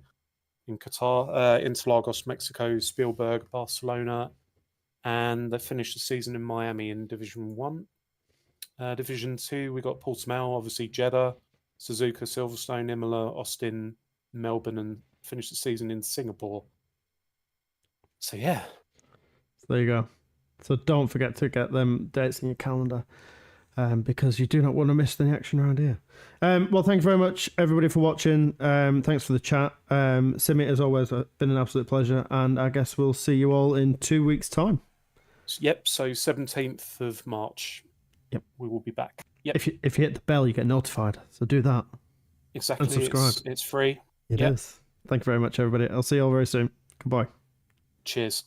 in Qatar, Interlagos, Mexico, Spielberg, Barcelona, and they finished the season in Miami in Division 1. Division 2, we got Portimao, obviously Jeddah, Suzuka, Silverstone, Imola, Austin, Melbourne, and finished the season in Singapore. So yeah. So there you go. So don't forget to get them dates in your calendar, because you do not want to miss the action around here. Well, thank you very much, everybody, for watching. Thanks for the chat. Simi, as always, been an absolute pleasure, and I guess we'll see you all in 2 weeks' time. Yep, so 17th of March. Yep. We will be back. Yep. If you hit the bell, you get notified. So do that. Exactly. And subscribe. It's free. It is. Thank you very much, everybody. I'll see you all very soon. Goodbye. Cheers.